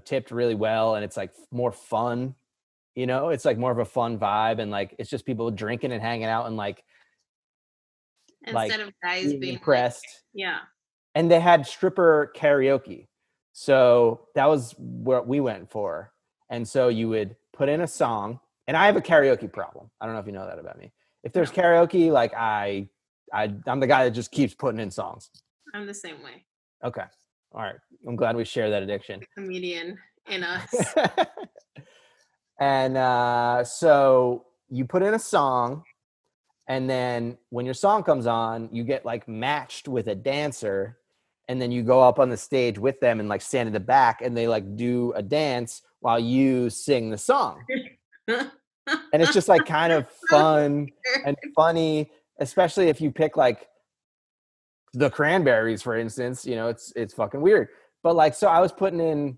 tipped really well. And it's like more fun, it's like more of a fun vibe. And like, it's just people drinking and hanging out and like, instead of guys being impressed. Like, And they had stripper karaoke. So that was what we went for. And so you would put in a song, and I have a karaoke problem. I don't know if you know that about me. If there's karaoke, like I'm the guy that just keeps putting in songs. I'm the same way. Okay. All right. I'm glad we share that addiction. The comedian in us. And so you put in a song, and then when your song comes on, you get like matched with a dancer, and then you go up on the stage with them and like stand in the back, and they like do a dance while you sing the song. And it's just like kind of fun and funny, especially if you pick like the Cranberries, for instance. It's fucking weird. But like, so I was putting in,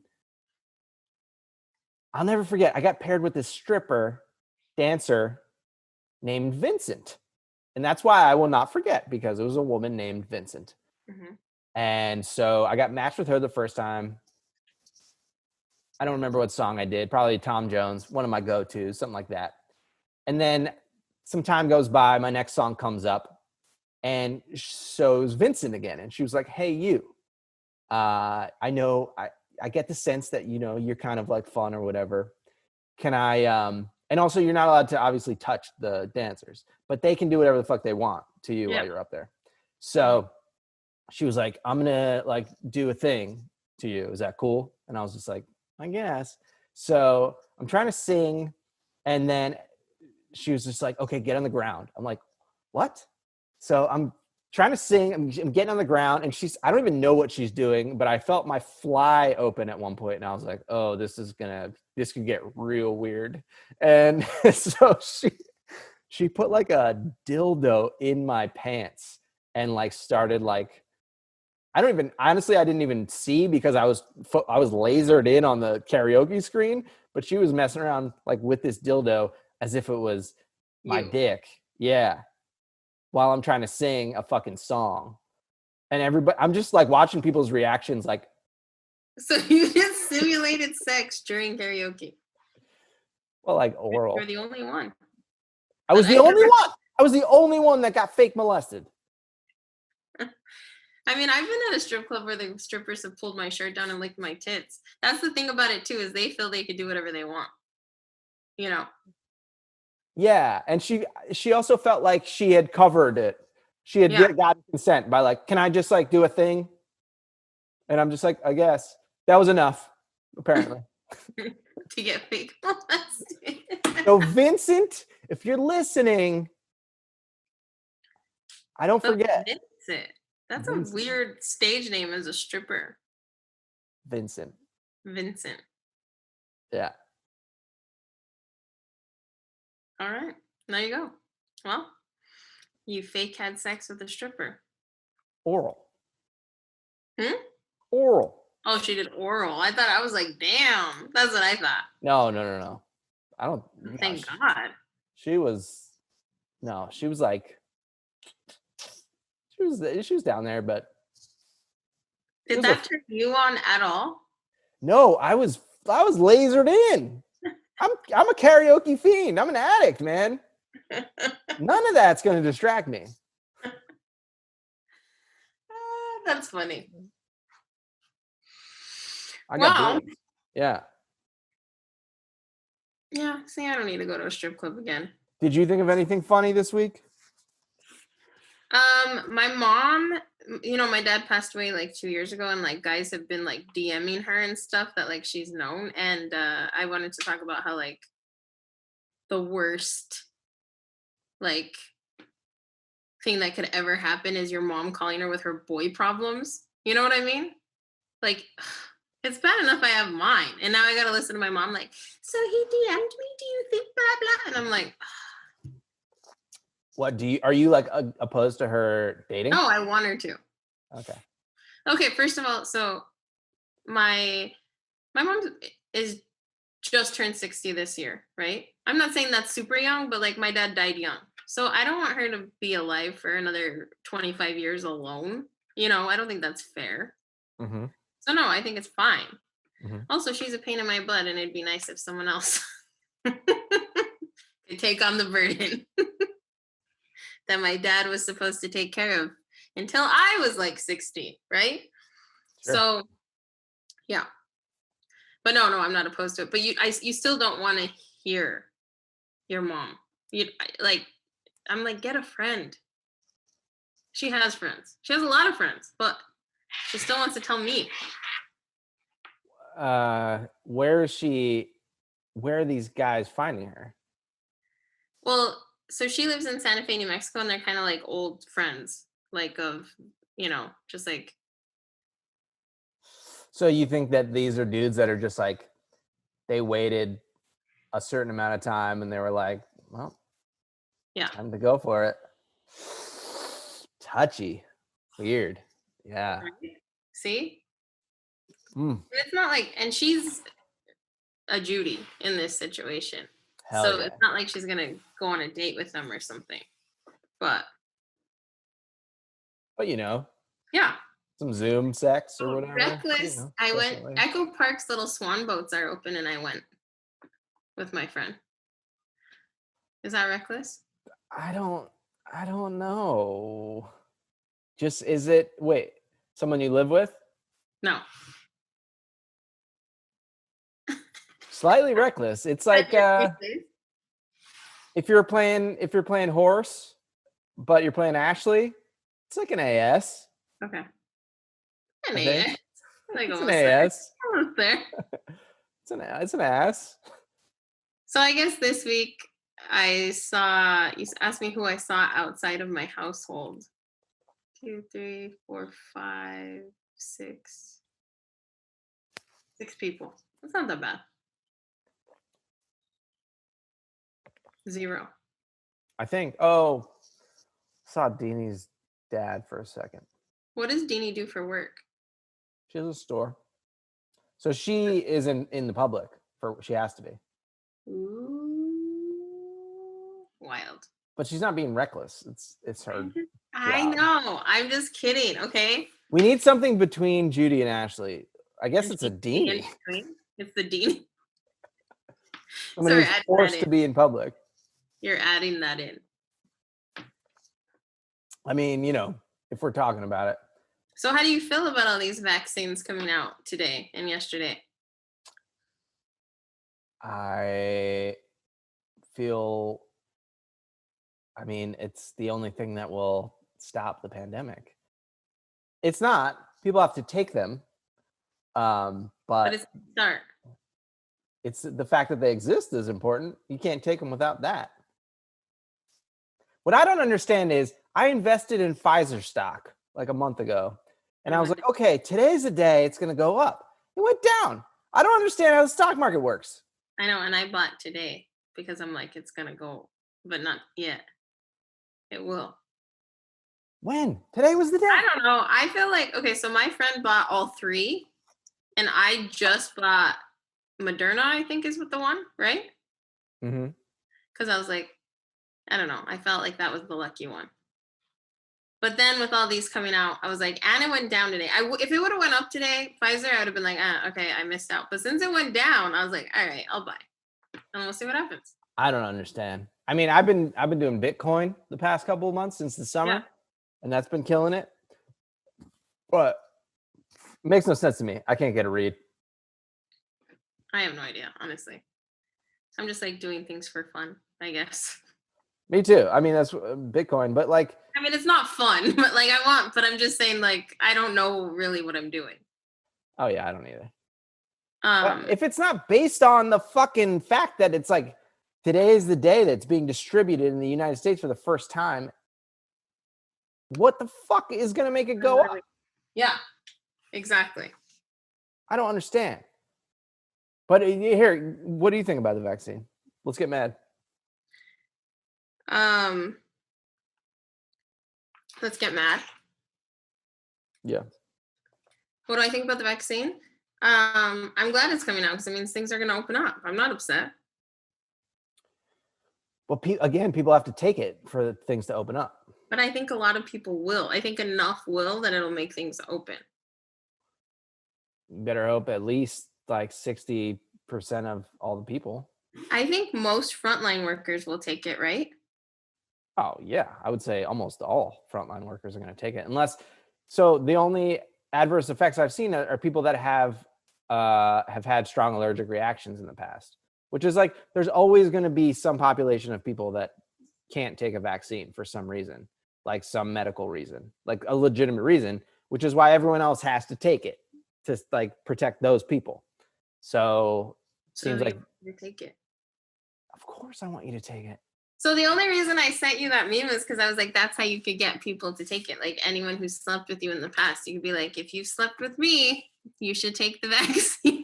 I'll never forget, I got paired with this stripper dancer named Vincent. And that's why I will not forget, because it was a woman named Vincent. Mm-hmm. And so I got matched with her the first time. I don't remember what song I did. Probably Tom Jones, one of my go-tos, something like that. And then some time goes by, my next song comes up, and so it was Vincent again, and she was like, "Hey, you. I know I get the sense that you're kind of like fun or whatever. Can I and also you're not allowed to obviously touch the dancers, but they can do whatever the fuck they want to you while you're up there." So she was like, "I'm gonna like do a thing to you. Is that cool?" And I was just like, "I guess." So I'm trying to sing, and then she was just like, "Okay, get on the ground." I'm like, "What?" So I'm trying to sing. I'm getting on the ground, and I don't even know what she's doing, but I felt my fly open at one point, and I was like, "Oh, this could get real weird." And so she put like a dildo in my pants and like started like, I didn't even see because I was lasered in on the karaoke screen, but she was messing around like with this dildo as if it was my dick. Yeah. While I'm trying to sing a fucking song. And I'm just like watching people's reactions like. So you just simulated sex during karaoke? Well, like oral. You're the only one. I was the only one. I was the only one that got fake molested. I mean, I've been at a strip club where the strippers have pulled my shirt down and licked my tits. That's the thing about it too, is they feel they could do whatever they want. Yeah, and she also felt like she had covered it. She had gotten consent by like, "Can I just like do a thing?" And I'm just like, "I guess." That was enough, apparently. To get fake molested. So Vincent, if you're listening, I don't forget. Vincent. That's a weird stage name as a stripper. Vincent. Yeah. All right. There you go. Well, you fake had sex with a stripper. Oral. Hmm? Oral. Oh, she did oral. I thought, I was like, damn. That's what I thought. No. I don't. Thank God. She was like, she was down there, but. Did that turn you on at all? No, I was lasered in. I'm a karaoke fiend. I'm an addict, man. None of that's going to distract me. That's funny. Yeah. Yeah, see, I don't need to go to a strip club again. Did you think of anything funny this week? My mom, my dad passed away like 2 years ago, and like guys have been like DMing her and stuff that like she's known, and I wanted to talk about how like the worst like thing that could ever happen is your mom calling her with her boy problems. You know what I mean? Like, it's bad enough I have mine, and now I gotta listen to my mom like, "So he DM'd me, do you think blah blah?" And I'm like, what are you like opposed to her dating? No, I want her to. Okay, first of all, so my mom is just turned 60 this year, right? I'm not saying that's super young, but like my dad died young, so I don't want her to be alive for another 25 years alone. I don't think that's fair. Mm-hmm. So no, I think it's fine. Mm-hmm. Also, she's a pain in my blood, and it'd be nice if someone else could take on the burden that my dad was supposed to take care of until I was like 60, right? Sure. So, yeah. But no, I'm not opposed to it. But you still don't want to hear your mom. I'm like, get a friend. She has friends. She has a lot of friends, but she still wants to tell me. Where is she? Where are these guys finding her? Well, so she lives in Santa Fe, New Mexico, and they're kind of like old friends, like of, just like. So you think that these are dudes that are just like, they waited a certain amount of time and they were like, well, yeah, time to go for it. Touchy. Weird. Yeah. See? It's not like, and she's a Judy in this situation. So it's not like she's going to go on a date with them or something. But yeah. Some Zoom sex or whatever. Reckless. I went, Echo Park's little swan boats are open, and I went with my friend. Is that reckless? I don't know. Just is it? Wait, someone you live with? No. Slightly reckless. It's like if you're playing horse, but you're playing Ashley, it's like an AS. Okay. I An think. AS. Like It's an almost there. AS. Almost there. It's an ass. So I guess this week I saw, you asked me who I saw outside of my household. 2, 3, 4, 5, 6. 6 people. That's not that bad. 0. I think. Oh, saw Deanie's dad for a second. What does Deanie do for work? She has a store, so she isn't in the public. She has to be, Ooh, wild. but she's not being reckless. It's her. I job. know. I'm just kidding. Okay. We need something between Judy and Ashley. I guess And it's a Deanie in Deanie. between. It's the Deanie. Somebody Sorry, who's add that forced to in. be in public. You're adding that in. I mean, if we're talking about it. So how do you feel about all these vaccines coming out today and yesterday? I feel, I mean, it's the only thing that will stop the pandemic. It's not. People have to take them. But But it's a start. it's the fact that they exist is important. You can't take them without that. What I don't understand is I invested in Pfizer stock like a month ago. And I was like, okay, today's the day it's going to go up. It went down. I don't understand how the stock market works. I know, and I bought today because I'm like, it's gonna go, but not yet. It will. When? Today was the day. I don't know. I feel like, okay, so my friend bought all 3, and I just bought Moderna, I think is what the one, right? Mm-hmm. Because I was like, I don't know. I felt like that was the lucky one. But then with all these coming out, I was like, and it went down today. If it would have went up today, Pfizer, I would have been like, okay, I missed out. But since it went down, I was like, all right, I'll buy. And we'll see what happens. I don't understand. I mean, I've been doing Bitcoin the past couple of months since the summer, and that's been killing it. But it makes no sense to me. I can't get a read. I have no idea, honestly. I'm just like doing things for fun, I guess. Me too. I mean, that's Bitcoin, but like, I mean, it's not fun, but like but I'm just saying, like, I don't know really what I'm doing. oh yeah, I don't either. If it's not based on the fucking fact that it's like today is the day that's being distributed in the United States for the first time, what the fuck is going to make it go up? Yeah, exactly. I don't understand. But here, what do you think about the vaccine? Let's get mad. Let's get mad. Yeah. What do I think about the vaccine? I'm glad it's coming out because it means things are going to open up. I'm not upset. Well, again, people have to take it for things to open up. But I think a lot of people will. I think enough will that it'll make things open. You better hope at least like 60% of all the people. I think most frontline workers will take it, right? Oh, yeah. I would say almost all frontline workers are going to take it. So the only adverse effects I've seen are people that have had strong allergic reactions in the past, which is like there's always going to be some population of people that can't take a vaccine for some reason, like some medical reason, like a legitimate reason, which is why everyone else has to take it to like protect those people. So seems like you take it. Of course I want you to take it. So the only reason I sent you that meme is because I was like, that's how you could get people to take it. Like anyone who slept with you in the past, you could be like, if you slept with me, you should take the vaccine.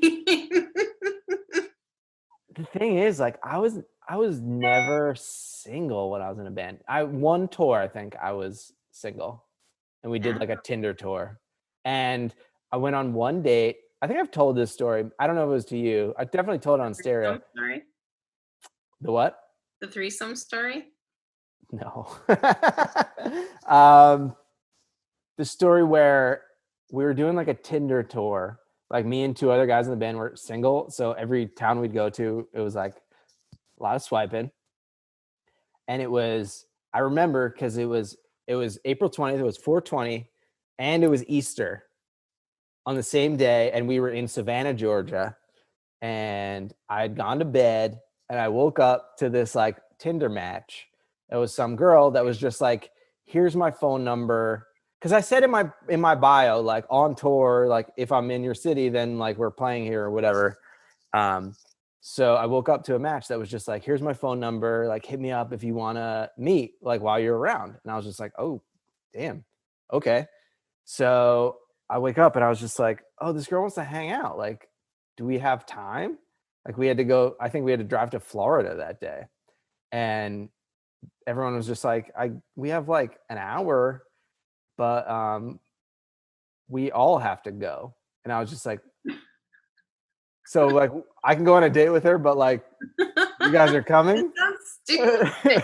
The thing is, like, I was never single when I was in a band. One tour, I think I was single, and we did like a Tinder tour, and I went on one date. I think I've told this story. I don't know if it was to you. I definitely told it on stereo. Story? The what? The threesome story? No. The story where we were doing like a Tinder tour. Like me and 2 other guys in the band were single. So every town we'd go to, it was like a lot of swiping. And it was I remember because it was April 20th, it was 420, and it was Easter on the same day, and we were in Savannah, Georgia, and I had gone to bed, and I woke up to this like Tinder match. It was some girl that was just like, here's my phone number. Because I said in my bio, like on tour, like if I'm in your city, then like we're playing here or whatever. So I woke up to a match that was just like, here's my phone number, like hit me up if you want to meet, like while you're around. And I was just like, oh, damn. Okay. So I wake up and I was just like, oh, this girl wants to hang out. Like, do we have time? Like I think we had to drive to Florida that day. And everyone was just like, we have like an hour, but we all have to go. And I was just like, so like I can go on a date with her, but like you guys are coming? Sounds stupid.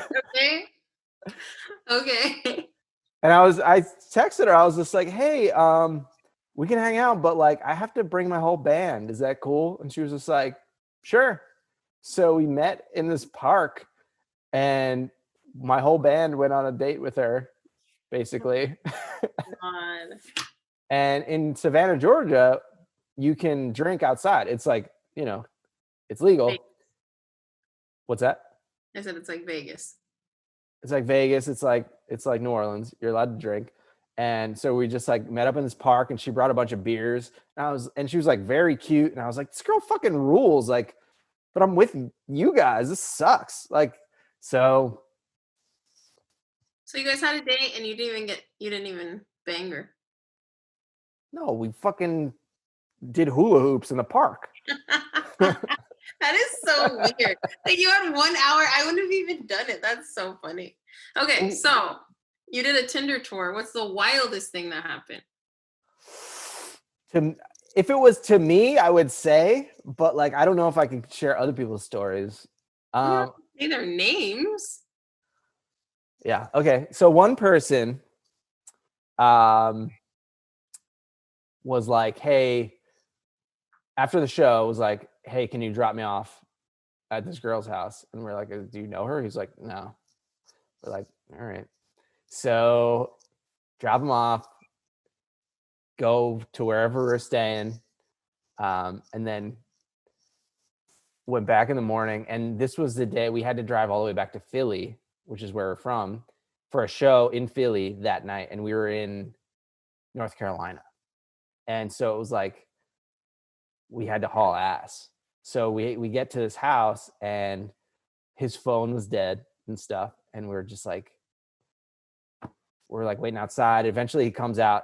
Okay. And I texted her, I was just like, hey, we can hang out, but like I have to bring my whole band. Is that cool? And she was just like, sure. So we met in this park and my whole band went on a date with her, basically. God. And in Savannah, Georgia, you can drink outside. It's like, it's legal. Vegas. What's that? I said it's like Vegas. It's like Vegas. It's like New Orleans. You're allowed to drink. And so we just like met up in this park and she brought a bunch of beers. And she was like very cute. And I was like, this girl fucking rules. Like, but I'm with you guys. This sucks. Like, so you guys had a date and you didn't even bang her. no, we fucking did hula hoops in the park. That is so weird. Like you had 1 hour. I wouldn't have even done it. That's so funny. Okay, so you did a Tinder tour. What's the wildest thing that happened? If it was to me, I would say, but like I don't know if I can share other people's stories. Say their names. Yeah. Okay. So one person was like, hey, after the show was like, hey, can you drop me off at this girl's house? And we're like, do you know her? He's like, no. We're like, all right. So drop him off, go to wherever we're staying, and then went back in the morning. And this was the day we had to drive all the way back to Philly, which is where we're from, for a show in Philly that night. And we were in North Carolina. And so it was like, we had to haul ass. So we get to this house and his phone was dead and stuff. And we're like waiting outside. Eventually he comes out,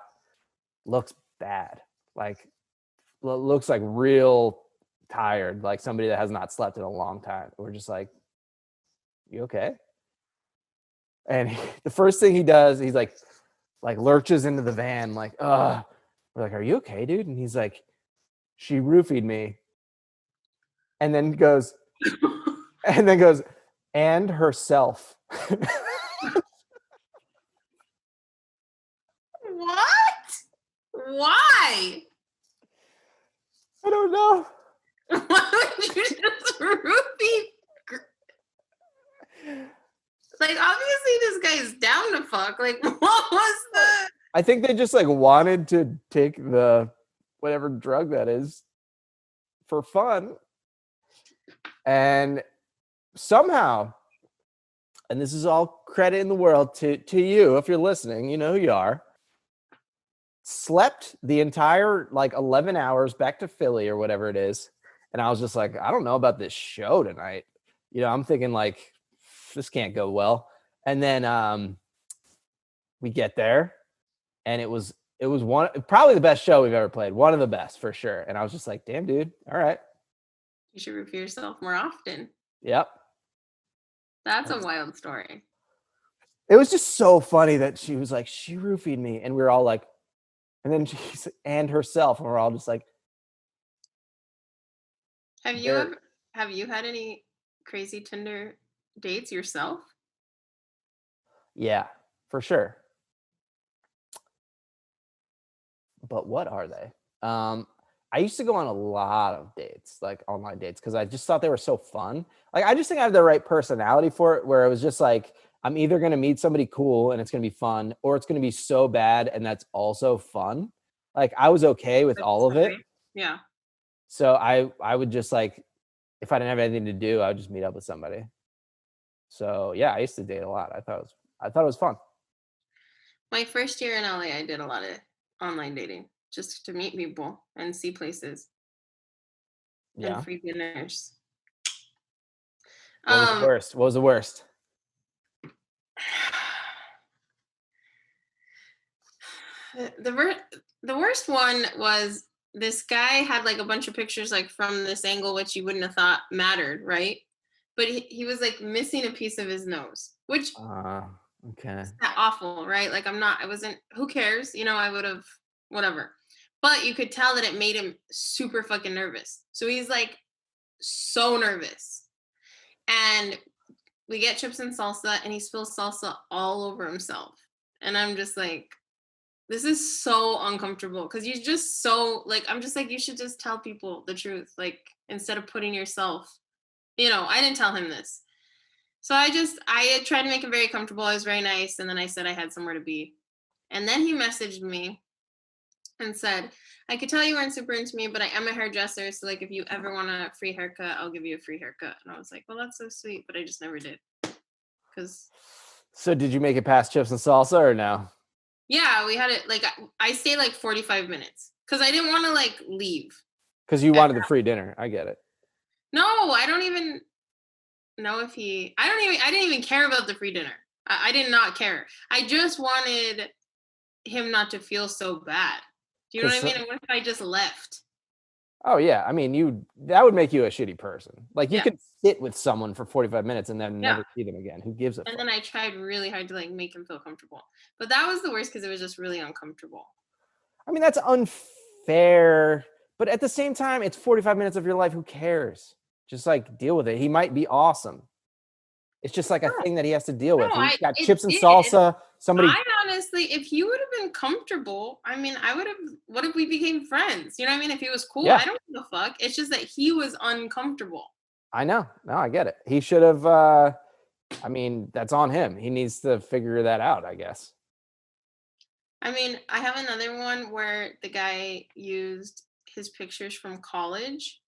looks bad. Like looks like real tired, like somebody that has not slept in a long time. We're just like, you okay? And the first thing he does, he's like lurches into the van, like, we're like, are you okay, dude? And he's like, she roofied me. And then goes, and herself. What? Why? I don't know. Why would you just roofie? Like, obviously this guy's down to fuck. Like, what was the... I think they just like wanted to take the whatever drug that is for fun. And somehow, and this is all credit in the world to you, if you're listening, you know who you are, slept the entire like 11 hours back to Philly or whatever it is. And I was just like, I don't know about this show tonight. I'm thinking like, this can't go well. And then we get there and it was probably the best show we've ever played. One of the best for sure. And I was just like, damn, dude. All right. You should roofie yourself more often. Yep. That's a wild story. It was just so funny that she was like, she roofied me. And we were all like, and then she's and herself. And we're all just like. Have you had any crazy Tinder dates yourself? Yeah, for sure. But what are they? I used to go on a lot of dates, like online dates, because I just thought they were so fun. Like, I just think I have the right personality for it, where it was just like, I'm either going to meet somebody cool and it's going to be fun, or it's going to be so bad and that's also fun. Like I was okay with all of it. Yeah. So I would just like, if I didn't have anything to do, I would just meet up with somebody. So yeah, I used to date a lot. I thought it was fun. My first year in LA, I did a lot of online dating just to meet people and see places Yeah. and free dinners. What was the worst? What was the worst? The worst one was this guy had like a bunch of pictures like from this angle, which you wouldn't have thought mattered, right? But he was like missing a piece of his nose, which Okay. is awful, right? Like I wasn't, who cares? I would have, whatever. But you could tell that it made him super fucking nervous. So he's like so nervous. And we get chips and salsa and he spills salsa all over himself. And I'm just like, this is so uncomfortable because you're just so like, I'm just like, you should just tell people the truth. Like instead of putting yourself, I didn't tell him this. So I had tried to make him very comfortable. I was very nice. And then I said I had somewhere to be. And then he messaged me and said, I could tell you weren't super into me, but I am a hairdresser. So like, if you ever want a free haircut, I'll give you a free haircut. And I was like, well, that's so sweet, but I just never did. So did you make it past chips and salsa or no? Yeah, we had it like, I stayed like 45 minutes because I didn't want to like leave. Because you wanted the free dinner. I get it. No, I don't even know if I didn't even care about the free dinner. I did not care. I just wanted him not to feel so bad. Do you know what I mean? And what if I just left? Oh yeah. I mean, that would make you a shitty person. Like you Yeah. could sit with someone for 45 minutes and then never see them again. Who gives a fuck? And then I tried really hard to like make him feel comfortable. But that was the worst because it was just really uncomfortable. I mean, that's unfair. But at the same time, it's 45 minutes of your life. Who cares? Just like deal with it. He might be awesome. It's just like a thing that he has to deal with. He's got chips and salsa. I honestly, if he would have been comfortable, I mean, what if we became friends? You know what I mean? If he was cool, Yeah. I don't give a fuck. It's just that he was uncomfortable. I know. No, I get it. He should have, I mean, that's on him. He needs to figure that out, I guess. I mean, I have another one where the guy used his pictures from college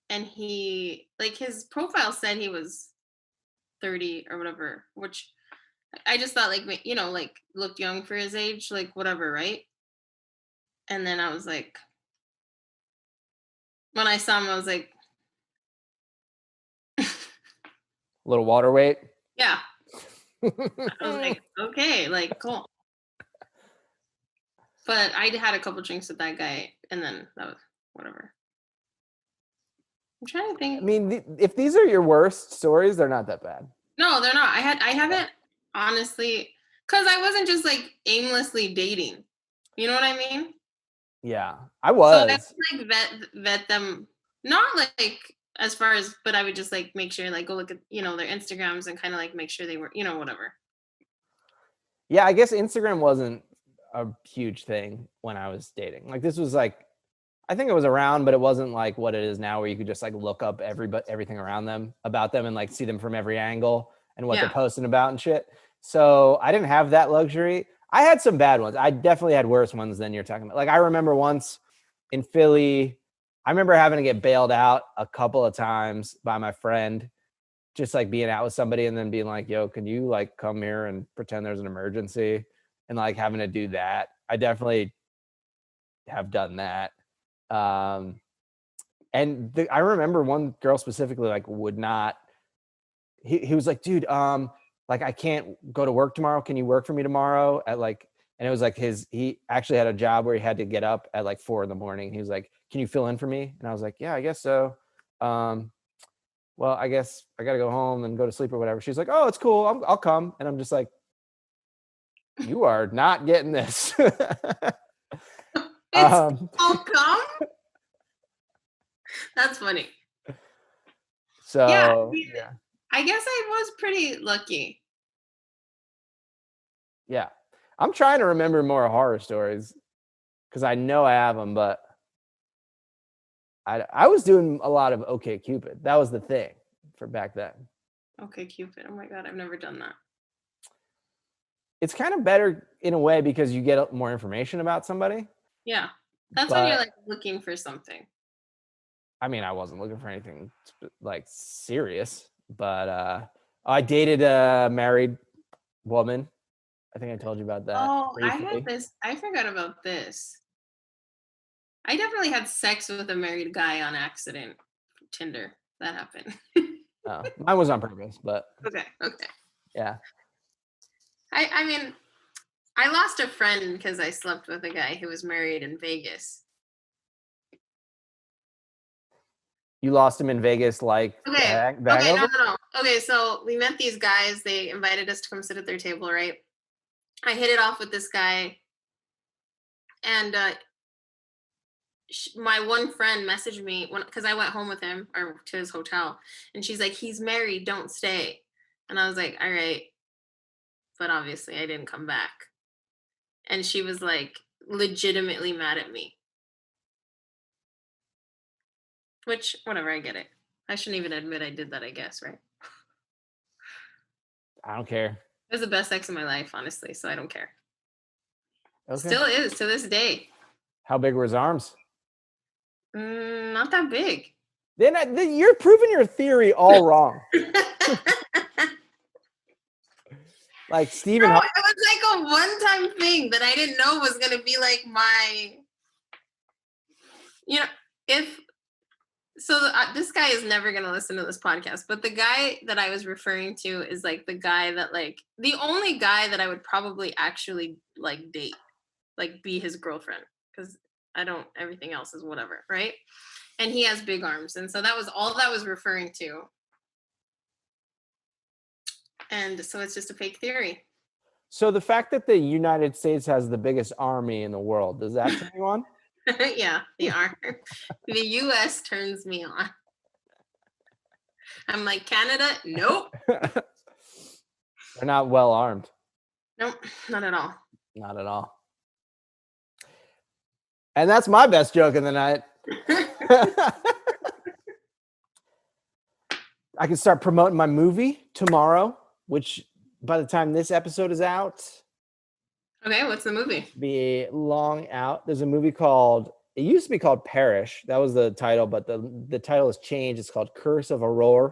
and his profile said he was 30 or whatever, which I just thought like looked young for his age, like whatever, right? And then I was like, when I saw him, I was like, a little water weight. Yeah. I was like, okay, like cool. But I had a couple drinks with that guy and then that was whatever. I'm trying to think. I mean, if these are your worst stories, they're not that bad. No, they're not. I haven't honestly, because I wasn't just like aimlessly dating. You know what I mean? Yeah, I was. So I would like vet them, not like as far as, but I would just like make sure, like go look at their Instagrams and kind of like make sure they were whatever. Yeah, I guess Instagram wasn't a huge thing when I was dating. Like this was like, I think it was around, but it wasn't like what it is now, where you could just like look up everything around them, about them, and like see them from every angle and what they're posting about and shit. So I didn't have that luxury. I had some bad ones. I definitely had worse ones than you're talking about. Like I remember once in Philly, I remember having to get bailed out a couple of times by my friend, just like being out with somebody and then being like, yo, can you like come here and pretend there's an emergency, and like having to do that. I definitely have done that. And I remember one girl specifically like would not, he was like, dude, like I can't go to work tomorrow. Can you work for me tomorrow at like, and it was like he actually had a job where he had to get up at like 4 a.m. He was like, can you fill in for me? And I was like, yeah, I guess so. Well, I guess I got to go home and go to sleep or whatever. She's like, oh, it's cool. I'll come. And I'm just like, you are not getting this. I'll come. That's funny. So yeah. I guess I was pretty lucky. Yeah. I'm trying to remember more horror stories because I know I have them, but I was doing a lot of OkCupid. That was the thing for back then. OkCupid. Oh my God, I've never done that. it's kind of better in a way because you get more information about somebody. Yeah. That's when you're But- like looking for something. I mean, I wasn't looking for anything like serious, but I dated a married woman. I think I told you about that. Oh, I briefly. had this. I forgot about this. I definitely had sex with a married guy on accident. Tinder. That happened. Oh, mine was on purpose, but Okay. yeah. I mean, I lost a friend because I slept with a guy who was married in Vegas. You lost him in Vegas, like Okay. the Okay. hangover? No. Okay. So we met these guys. They invited us to come sit at their table, right? I hit it off with this guy, and my one friend messaged me because I went home with him or to his hotel, and she's like, "He's married. Don't stay." And I was like, "All right," but obviously I didn't come back. And she was like, legitimately mad at me. Which, whatever, I get it. I shouldn't even admit I did that, I guess, right? I don't care. It was the best sex of my life, honestly, so I don't care. Okay. Still is to this day. How big were his arms? Not that big. Then you're proving your theory all wrong. Like Stephen. No, it was like a one-time thing that I didn't know was gonna be like my, this guy is never gonna listen to this podcast, but the guy that I was referring to is like the guy that like the only guy that I would probably actually like date, like be his girlfriend, because everything else is whatever, right? And he has big arms, and so that was all that was referring to. And so it's just a fake theory. So the fact that the United States has the biggest army in the world, does that turn you on? Yeah, the arm. The US turns me on. I'm like, Canada? Nope. They're not well armed. Nope, not at all. Not at all. And that's my best joke of the night. I can start promoting my movie tomorrow, which by the time this episode is out, Okay, what's the movie? be long out. There's a movie called, it used to be called Perish. That was the title, but the title has changed. It's called Curse of Aurora.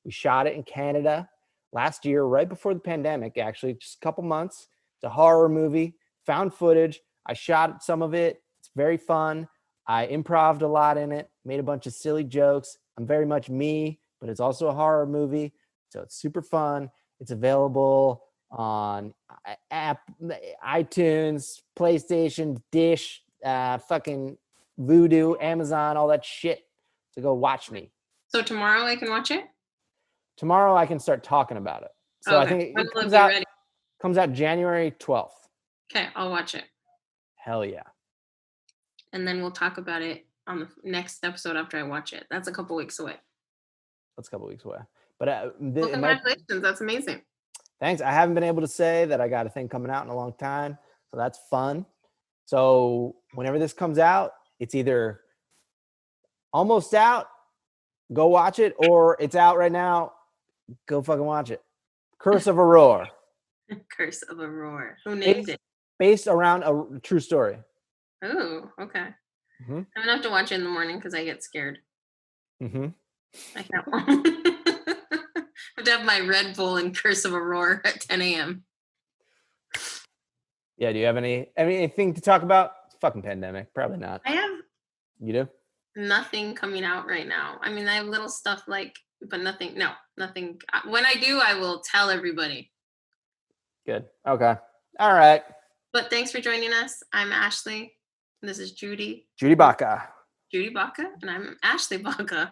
We shot it in Canada last year, right before the pandemic, actually, just a couple months. It's a horror movie, found footage. I shot some of it. It's very fun. I improv'd a lot in it, made a bunch of silly jokes. I'm very much me, but it's also a horror movie. So it's super fun. It's available on iTunes, PlayStation, Dish, fucking Vudu, Amazon, all that shit. So go watch me. So tomorrow I can watch it? Tomorrow I can start talking about it. So I think When it will comes be out, ready? comes out January 12th. Okay, I'll watch it. Hell yeah. And then we'll talk about it on the next episode after I watch it. That's a couple weeks away. That's a couple weeks away. But Well, congratulations. That's amazing. thanks. I haven't been able to say that I got a thing coming out in a long time. So that's fun. So whenever this comes out, it's either almost out, go watch it, or it's out right now, go fucking watch it. Curse of Aurora. Curse of Aurora. Who named it? Based around a true story. Oh, okay. Mm-hmm. I'm gonna have to watch it in the morning because I get scared. Mm-hmm. I can't. I have to have my Red Bull and Curse of Aurora at 10 a.m. Yeah, do you have anything to talk about? Fucking pandemic. Probably not. I have You do? nothing coming out right now. I mean, I have little stuff but nothing. No, nothing. When I do, I will tell everybody. Good. Okay. All right. But thanks for joining us. I'm Ashley. This is Judy. Judy Baca. Judy Baca, and I'm Ashley Baca.